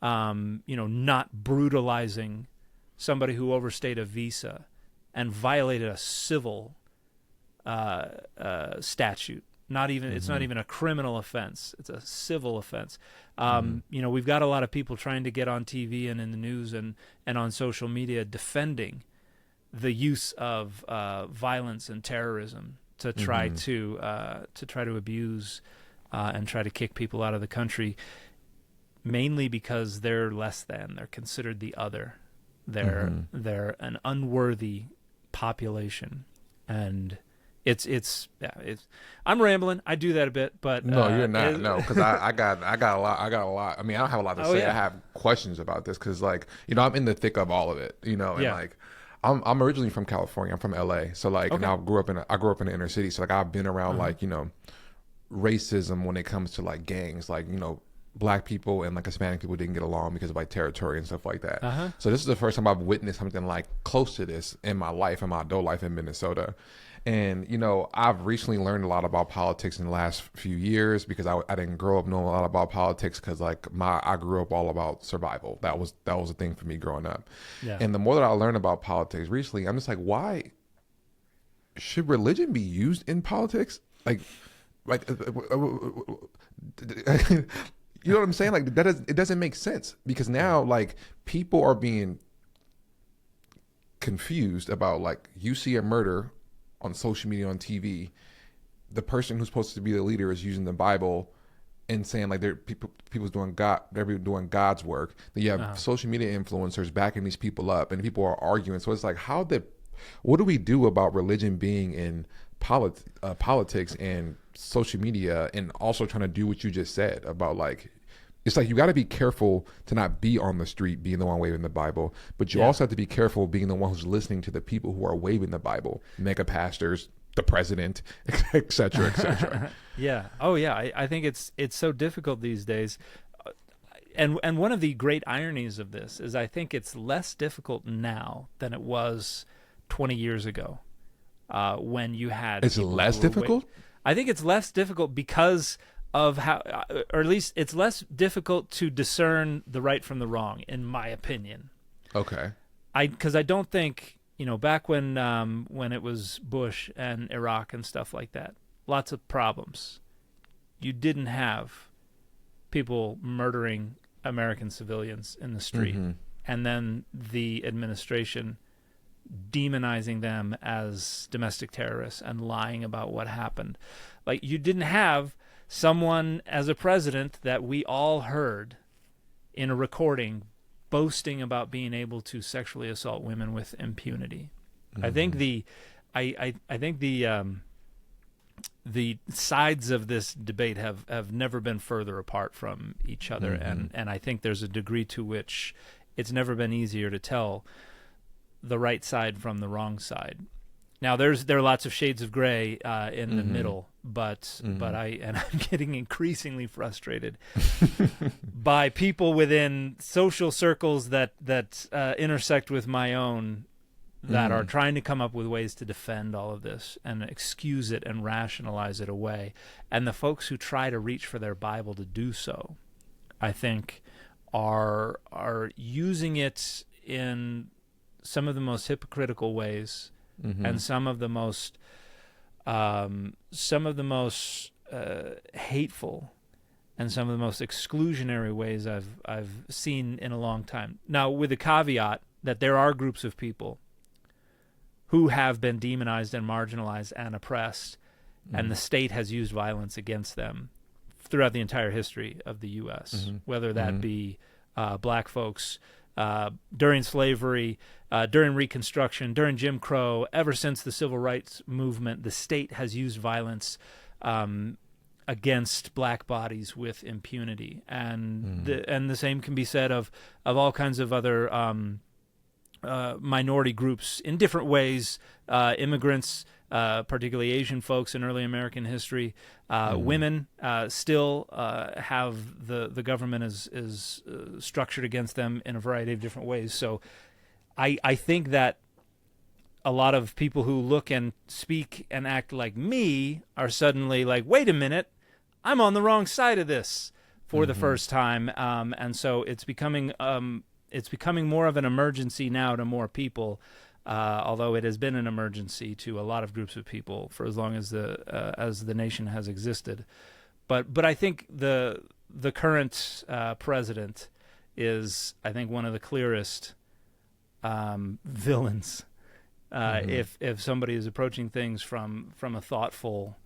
not brutalizing somebody who overstayed a visa and violated a civil statute. It's not even a criminal offense. It's a civil offense. We've got a lot of people trying to get on TV and in the news and on social media defending the use of violence and terrorism to try to abuse and try to kick people out of the country, mainly because they're less than. They're considered the other. They're an unworthy population, and it's. I'm rambling. I do that a bit, but no, you're not. No, because I got a lot. I mean, I don't have a lot to say. Yeah. I have questions about this because, I'm in the thick of all of it. And I'm originally from California. I'm from LA, so and I grew up in the inner city. So I've been around racism when it comes to gangs, Black people and Hispanic people didn't get along because of territory and stuff like that. So this is the first time I've witnessed something close to this in my life, in my adult life in Minnesota. And, I've recently learned a lot about politics in the last few years because I didn't grow up knowing a lot about politics because I grew up all about survival. That was a thing for me growing up. Yeah. And the more that I learned about politics recently, I'm just why should religion be used in politics? You know what I'm saying? It doesn't make sense because now people are being confused about you see a murder on social media, on TV, the person who's supposed to be the leader is using the Bible and saying like they're people's doing they're doing God's work. Then you have social media influencers backing these people up, and people are arguing. So it's like, what do we do about religion being in politics and social media, and also trying to do what you just said about like, it's like you got to be careful to not be on the street being the one waving the Bible, but you also have to be careful being the one who's listening to the people who are waving the Bible, mega pastors, the president, et cetera, et cetera. Yeah. Oh, yeah. I think it's so difficult these days. And one of the great ironies of this is I think it's less difficult now than it was 20 years ago, when you had. It's less difficult? I think it's less difficult because of how, or at least it's less difficult to discern the right from the wrong, in my opinion. Okay. Because I don't think, back when it was Bush and Iraq and stuff like that, lots of problems. You didn't have people murdering American civilians in the street, and then the administration demonizing them as domestic terrorists and lying about what happened. Like, you didn't have someone as a president that we all heard in a recording boasting about being able to sexually assault women with impunity. I think the sides of this debate have never been further apart from each other, and I think there's a degree to which it's never been easier to tell the right side from the wrong side. Now there are lots of shades of gray in the middle, but I'm getting increasingly frustrated by people within social circles that intersect with my own, that are trying to come up with ways to defend all of this and excuse it and rationalize it away. And the folks who try to reach for their Bible to do so, I think, are using it in some of the most hypocritical ways, and some of the most hateful, and some of the most exclusionary ways I've seen in a long time. Now, with the caveat that there are groups of people who have been demonized and marginalized and oppressed, and the state has used violence against them throughout the entire history of the U.S., whether that be black folks during slavery, during Reconstruction, during Jim Crow. Ever since the Civil Rights Movement, the state has used violence against black bodies with impunity, and the same can be said of all kinds of other minority groups in different ways. Immigrants, particularly Asian folks in early American history, women still have the government is structured against them in a variety of different ways. So I think that a lot of people who look and speak and act like me are suddenly like, wait a minute, I'm on the wrong side of this for the first time. And so it's becoming more of an emergency now to more people, although it has been an emergency to a lot of groups of people for as long as the nation has existed. But I think the current president is, I think, one of the clearest villains. If somebody is approaching things from a thoughtful,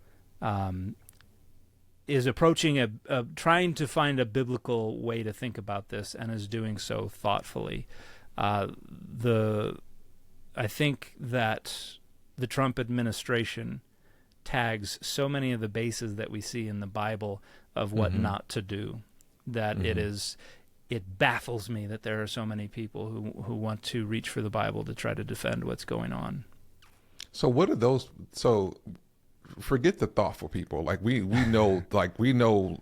is approaching trying to find a biblical way to think about this, and is doing so thoughtfully. I think that the Trump administration tags so many of the bases that we see in the Bible of what not to do, that it baffles me that there are so many people who want to reach for the Bible to try to defend what's going on. So what are those? So forget the thoughtful people. Like we know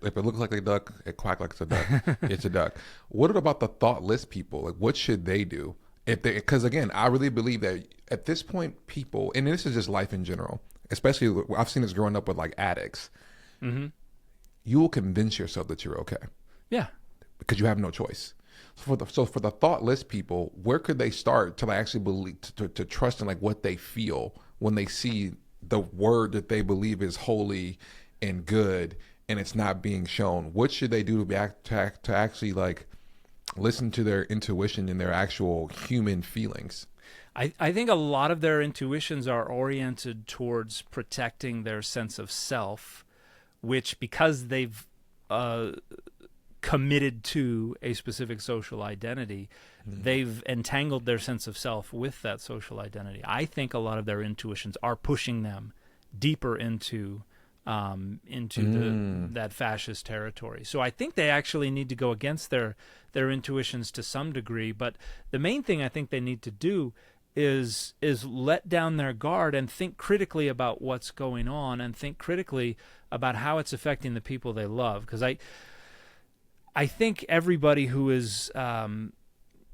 if it looks like a duck, it quacks like it's a duck. It's a duck. What about the thoughtless people? Like, what should they do? Because again, I really believe that at this point, people, and this is just life in general, especially I've seen this growing up with like addicts. You will convince yourself that you're okay. Yeah. Because you have no choice. So for the thoughtless people, where could they start to like actually believe, to trust in like what they feel when they see the word that they believe is holy and good and it's not being shown? What should they do to actually like listen to their intuition and their actual human feelings? I think a lot of their intuitions are oriented towards protecting their sense of self, which, because they've committed to a specific social identity, they've entangled their sense of self with that social identity. I think a lot of their intuitions are pushing them deeper into that fascist territory. So I think they actually need to go against their intuitions to some degree. But the main thing I think they need to do is let down their guard and think critically about what's going on, and think critically about how it's affecting the people they love. Because I think everybody who is,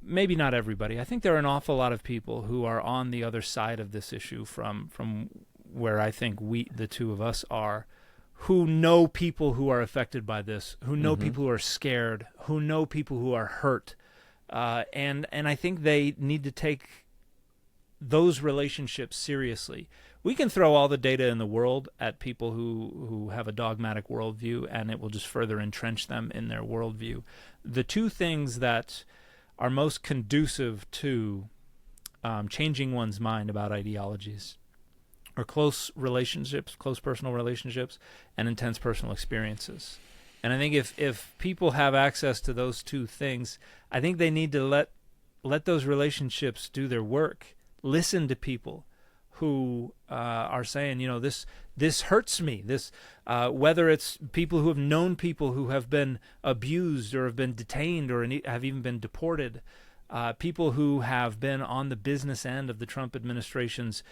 maybe not everybody, I think there are an awful lot of people who are on the other side of this issue from where I think the two of us are, who know people who are affected by this, who know people who are scared, who know people who are hurt. And I think they need to take those relationships seriously. We can throw all the data in the world at people who have a dogmatic worldview, and it will just further entrench them in their worldview. The two things that are most conducive to changing one's mind about ideologies are close relationships, close personal relationships, and intense personal experiences. And I think if people have access to those two things, I think they need to let those relationships do their work. Listen to people who are saying, this hurts me. This, whether it's people who have known people who have been abused or have been detained or have even been deported, people who have been on the business end of the Trump administration's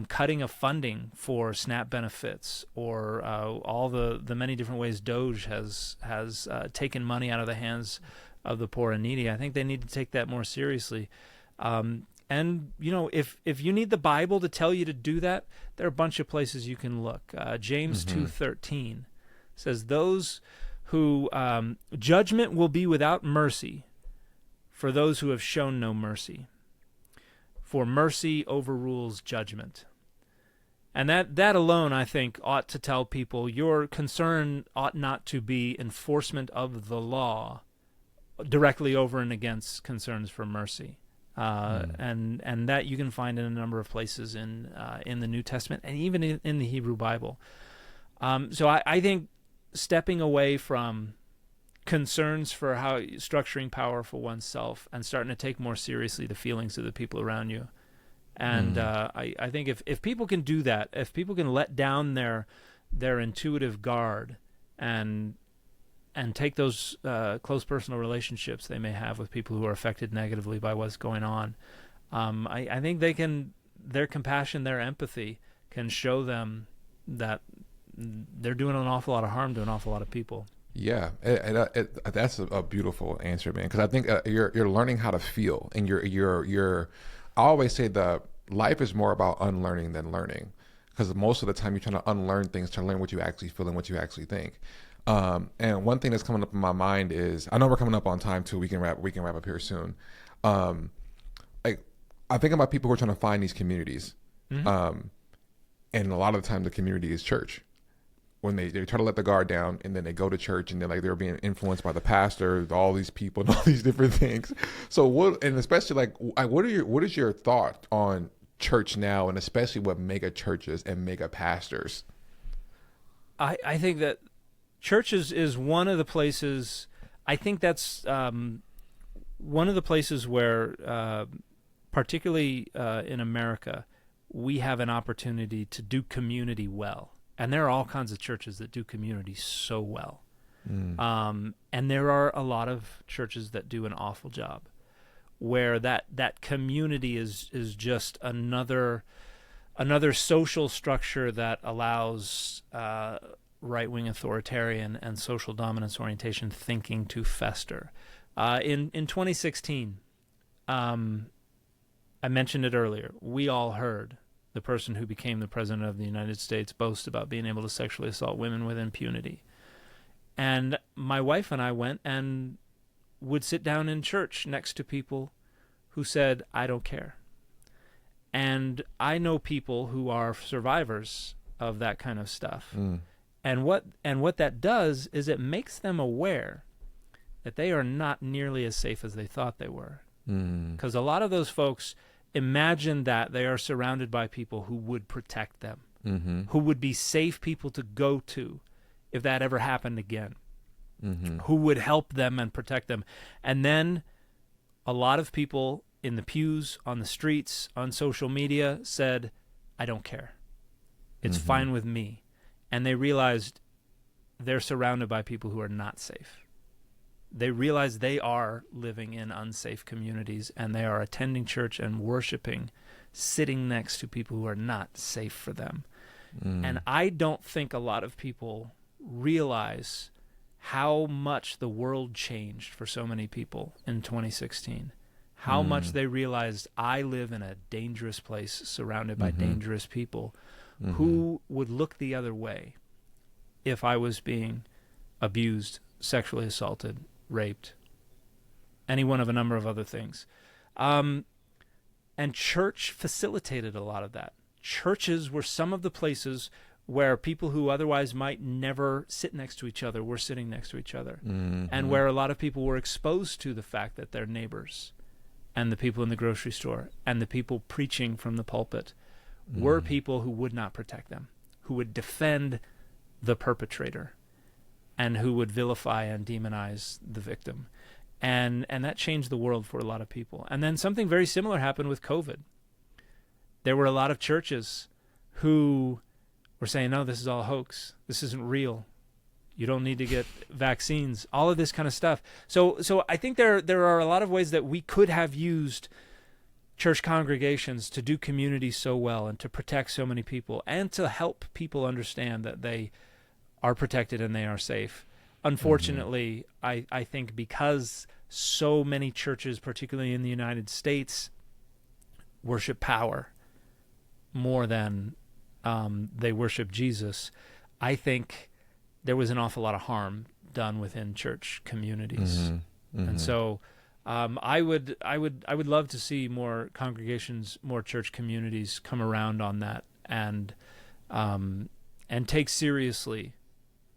cutting of funding for SNAP benefits, or all the many different ways DOGE has taken money out of the hands of the poor and needy. I think they need to take that more seriously. And, if you need the Bible to tell you to do that, there are a bunch of places you can look. James 2:13 says, those who judgment will be without mercy for those who have shown no mercy. For mercy overrules judgment. And that alone, I think, ought to tell people your concern ought not to be enforcement of the law directly over and against concerns for mercy. And that you can find in a number of places in the New Testament and even in the Hebrew Bible. So I think stepping away from concerns for how structuring power for oneself and starting to take more seriously the feelings of the people around you. And I think if people can do that, if people can let down their intuitive guard and take those close personal relationships they may have with people who are affected negatively by what's going on, I think their compassion, their empathy can show them that they're doing an awful lot of harm to an awful lot of people. Yeah, that's a beautiful answer, man. Because I think you're learning how to feel, and you're. I always say that life is more about unlearning than learning, because most of the time you're trying to unlearn things to learn what you actually feel and what you actually think. And one thing that's coming up in my mind is, I know we're coming up on time too. We can wrap up here soon. Like, I think about people who are trying to find these communities, and a lot of the time the community is church. When they try to let the guard down, and then they go to church, and they're being influenced by the pastor, all these people, and all these different things. So especially what is your thought on church now, and especially what mega churches and mega pastors? I think that church is one of the places. I think that's one of the places where, particularly in America, we have an opportunity to do community well. And there are all kinds of churches that do community so well. And there are a lot of churches that do an awful job, where that community is just another social structure that allows right-wing authoritarian and social dominance orientation thinking to fester. In 2016, I mentioned it earlier, we all heard the person who became the president of the United States boast about being able to sexually assault women with impunity. And my wife and I went and would sit down in church next to people who said, I don't care. And I know people who are survivors of that kind of stuff. And what that does is it makes them aware that they are not nearly as safe as they thought they were. Because a lot of those folks imagine that they are surrounded by people who would protect them, who would be safe people to go to if that ever happened again. who would help them and protect them. And then a lot of people in the pews, on the streets, on social media said, I don't care. It's fine with me. And they realized they're surrounded by people who are not safe. They realize they are living in unsafe communities, and they are attending church and worshiping, sitting next to people who are not safe for them. And I don't think a lot of people realize how much the world changed for so many people in 2016. How much they realized, I live in a dangerous place surrounded by dangerous people who would look the other way if I was being abused, sexually assaulted, raped, any one of a number of other things. And church facilitated a lot of that. Churches were some of the places where people who otherwise might never sit next to each other were sitting next to each other, and where a lot of people were exposed to the fact that their neighbors and the people in the grocery store and the people preaching from the pulpit were people who would not protect them, who would defend the perpetrator, and who would vilify and demonize the victim. And that changed the world for a lot of people. And then something very similar happened with COVID. There were a lot of churches who were saying, no, this is all a hoax. This isn't real. You don't need to get vaccines, all of this kind of stuff. So I think there are a lot of ways that we could have used church congregations to do community so well and to protect so many people and to help people understand that they are protected and they are safe. Unfortunately, I think because so many churches, particularly in the United States, worship power more than they worship Jesus, I think there was an awful lot of harm done within church communities. And so I would love to see more congregations, more church communities come around on that and take seriously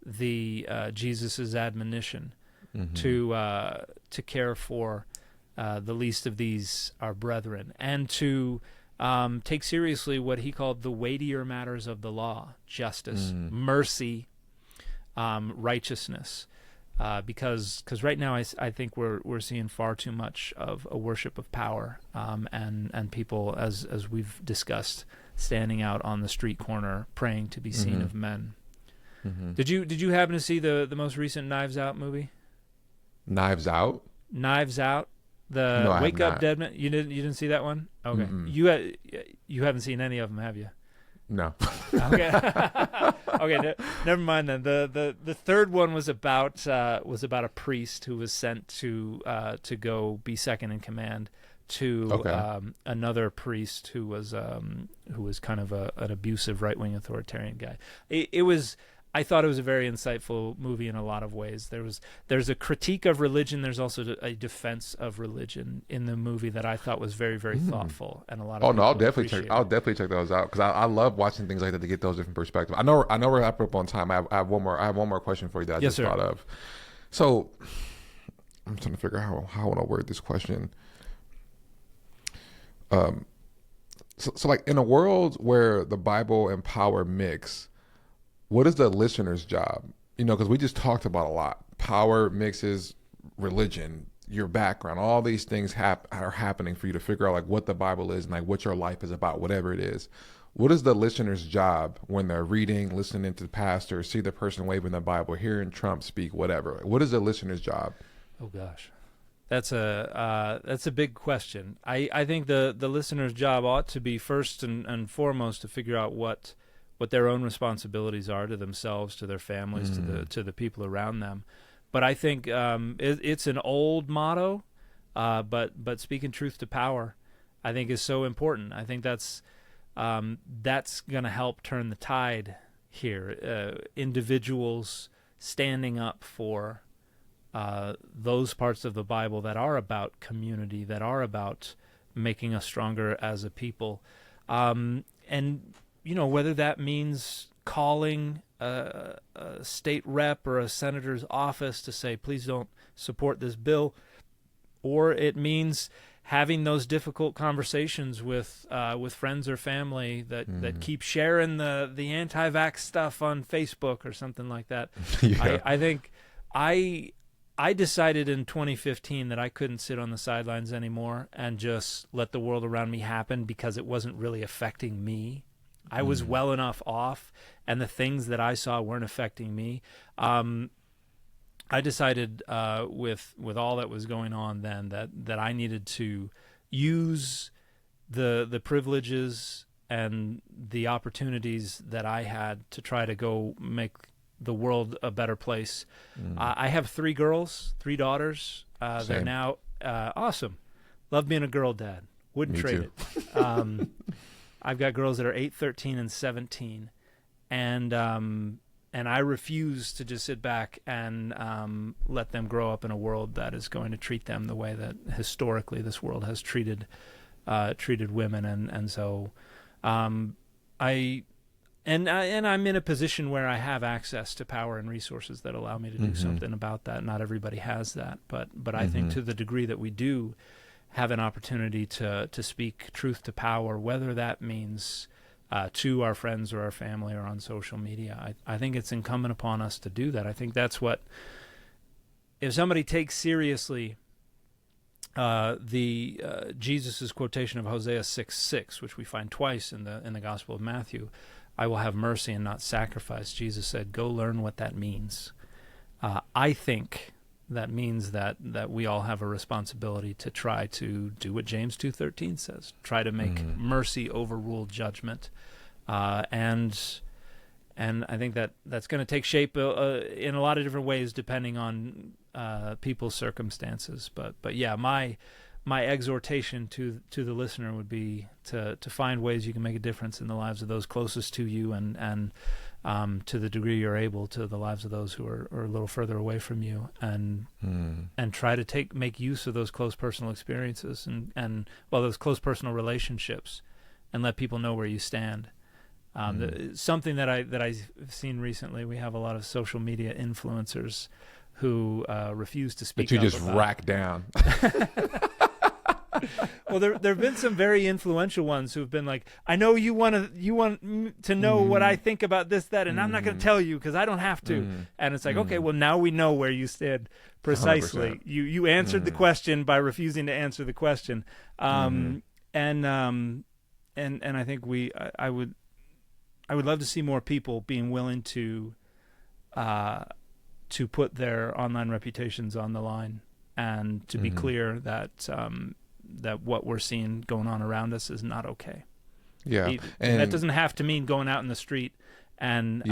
the Jesus's admonition to care for the least of these, our brethren, and to take seriously what he called the weightier matters of the law: justice, mercy, righteousness. Because right now I think we're seeing far too much of a worship of power, and people, as we've discussed, standing out on the street corner praying to be seen of men. Did you happen to see the most recent Knives Out movie? Knives Out? Knives Out. The No, I Wake have Up not. Dead Man. You didn't see that one? Okay. You haven't seen any of them, have you? No. Okay. Okay. Never mind then. The third one was about a priest who was sent to go be second in command to another priest who was kind of an abusive right-wing authoritarian guy. I thought it was a very insightful movie in a lot of ways. There's a critique of religion. There's also a defense of religion in the movie that I thought was very, very thoughtful, and a lot of Oh no, I'll people definitely check those out because I love watching things like that to get those different perspectives. I know we're up on time. I have one more question for you that I just thought of. So I'm trying to figure out how I want to word this question. So like in a world where the Bible and power mix, what is the listener's job? Because we just talked about a lot. Power mixes religion, your background, all these things are happening for you to figure out like what the Bible is and like what your life is about, whatever it is. What is the listener's job when they're reading, listening to the pastor, see the person waving the Bible, hearing Trump speak, whatever? What is the listener's job? Oh gosh, that's a big question. I think the listener's job ought to be first and foremost to figure out what their own responsibilities are to themselves, to their families, to the people around them. But I think it's an old motto, but speaking truth to power, I think is so important. I think that's going to help turn the tide here. Individuals standing up for those parts of the Bible that are about community, that are about making us stronger as a people, and whether that means calling a state rep or a senator's office to say, please don't support this bill, or it means having those difficult conversations with friends or family that keep sharing the anti-vax stuff on Facebook or something like that. Yeah. I think I decided in 2015 that I couldn't sit on the sidelines anymore and just let the world around me happen because it wasn't really affecting me. I was well enough off, and the things that I saw weren't affecting me. I decided with all that was going on then that I needed to use the privileges and the opportunities that I had to try to go make the world a better place. I have 3 girls, 3 daughters. They're now awesome. Love being a girl dad. Wouldn't Me trade too. it. I've got girls that are 8, 13, and 17, and I refuse to just sit back and let them grow up in a world that is going to treat them the way that historically this world has treated women, and so I'm in a position where I have access to power and resources that allow me to do something about that. Not everybody has that, but I think to the degree that we do have an opportunity to speak truth to power, whether that means to our friends or our family or on social media, I think it's incumbent upon us to do that. I think that's what, if somebody takes seriously Jesus's quotation of Hosea 6:6, which we find twice in the Gospel of Matthew, I will have mercy and not sacrifice. Jesus said, go learn what that means. I think that means that we all have a responsibility to try to do what James 2:13 says, try to make mercy overrule judgment. And I think that's going to take shape in a lot of different ways depending on people's circumstances. But yeah, my exhortation to the listener would be to find ways you can make a difference in the lives of those closest to you, and to the degree you're able, to the lives of those who are a little further away from you, and try to make use of those close personal experiences and those close personal relationships, and let people know where you stand. Something that I've seen recently, we have a lot of social media influencers who refuse to speak. That you up just about. rack down. Well, there have been some very influential ones who've been like, I know you want to know what I think about this, that, and I'm not going to tell you because I don't have to. And it's like, okay, well, now we know where you stand precisely. 100%. You answered the question by refusing to answer the question. And I think I would love to see more people being willing to put their online reputations on the line, and to be clear that what we're seeing going on around us is not okay. Yeah, and that doesn't have to mean going out in the street and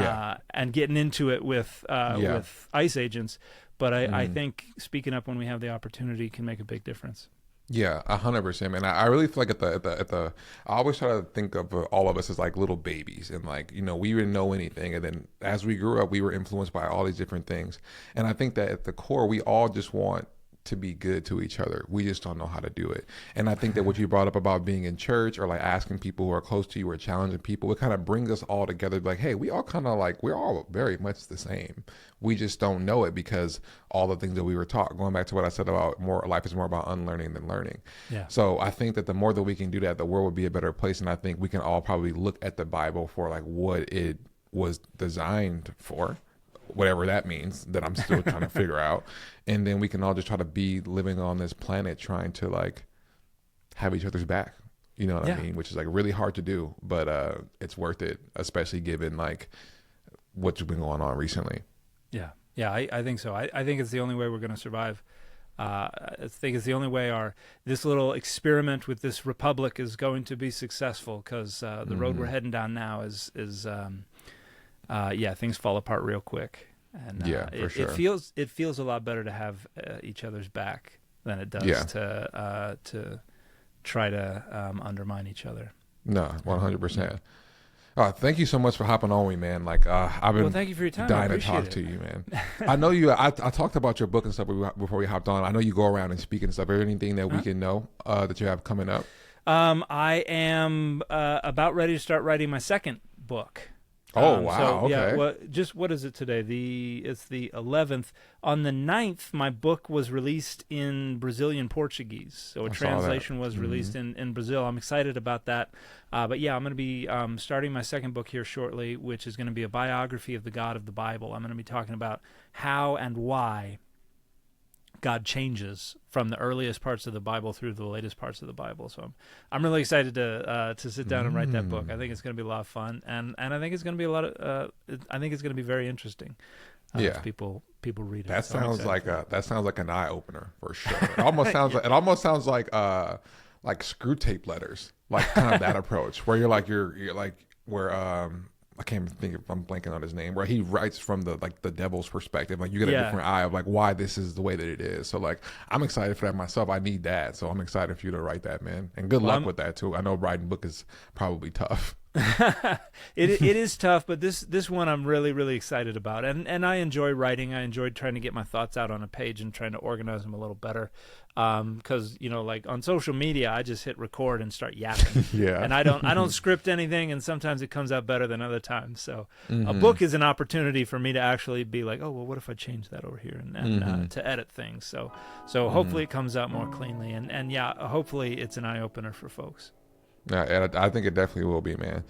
getting into it with ICE agents. But I think speaking up when we have the opportunity can make a big difference. Yeah, 100%, man. I really feel like at the I always try to think of all of us as like little babies, and like, you know, we didn't know anything, and then as we grew up, we were influenced by all these different things. And I think that at the core, we all just want to be good to each other. We just don't know how to do it. And I think that what you brought up about being in church, or like asking people who are close to you or challenging people, it kind of brings us all together. Like, hey, we all kind of like, we're all very much the same. We just don't know it because all the things that we were taught, going back to what I said about life is more about unlearning than learning. Yeah. So I think that the more that we can do that, the world would be a better place. And I think we can all probably look at the Bible for like what it was designed for, whatever that means, that I'm still trying to figure out. And then we can all just try to be living on this planet trying to like have each other's back. You know what I mean? Which is like really hard to do, but it's worth it, especially given like what's been going on recently. Yeah. Yeah, I think so. I think it's the only way we're going to survive. I think it's the only way this little experiment with this republic is going to be successful, because the road we're heading down now is things fall apart real quick. And for sure. It feels a lot better to have each other's back than it does to try to undermine each other. No, 100%. Thank you so much for hopping on me, man. Like, I've been thank you for your time. dying to talk to you, man. I know you. I talked about your book and stuff before we hopped on. I know you go around and speak and stuff. Is there anything that we can know that you have coming up? I am about ready to start writing my second book. Oh, wow. So yeah, Okay. well, just what is it today? It's the 11th. On the 9th, my book was released in Brazilian Portuguese. So a I saw that. translation was released in Brazil. I'm excited about that. But yeah, I'm going to be starting my second book here shortly, which is going to be a biography of the God of the Bible. I'm going to be talking about how and why God changes from the earliest parts of the Bible through the latest parts of the Bible. So I'm really excited to sit down and write that book. I think it's going to be a lot of fun, and I think it's going to be I think it's going to be very interesting. Yeah. If people read it. That So I'm sounds excited like for it. that sounds like an eye opener for sure. It almost sounds like screw tape letters, like kind of that approach where you're like where I can't even think if I'm blanking on his name, where he writes from the devil's perspective. Like you get a different eye of like why this is the way that it is. So like I'm excited for that myself. I need that. So I'm excited for you to write that, man. And good luck with that too. I know writing book is probably tough. It is tough, but this one I'm really, really excited about, and I enjoy writing. I enjoyed trying to get my thoughts out on a page and trying to organize them a little better. Because like on social media, I just hit record and start yapping. Yeah. And I don't script anything, and sometimes it comes out better than other times. So a book is an opportunity for me to actually be like, oh well, what if I change that over here and to edit things. So hopefully it comes out more cleanly, and yeah, hopefully it's an eye opener for folks. Yeah, and I think it definitely will be, man.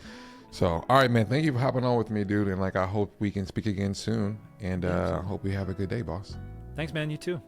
So, all right, man. Thank you for hopping on with me, dude. And like, I hope we can speak again soon. And hope we have a good day, boss. Thanks, man. You too.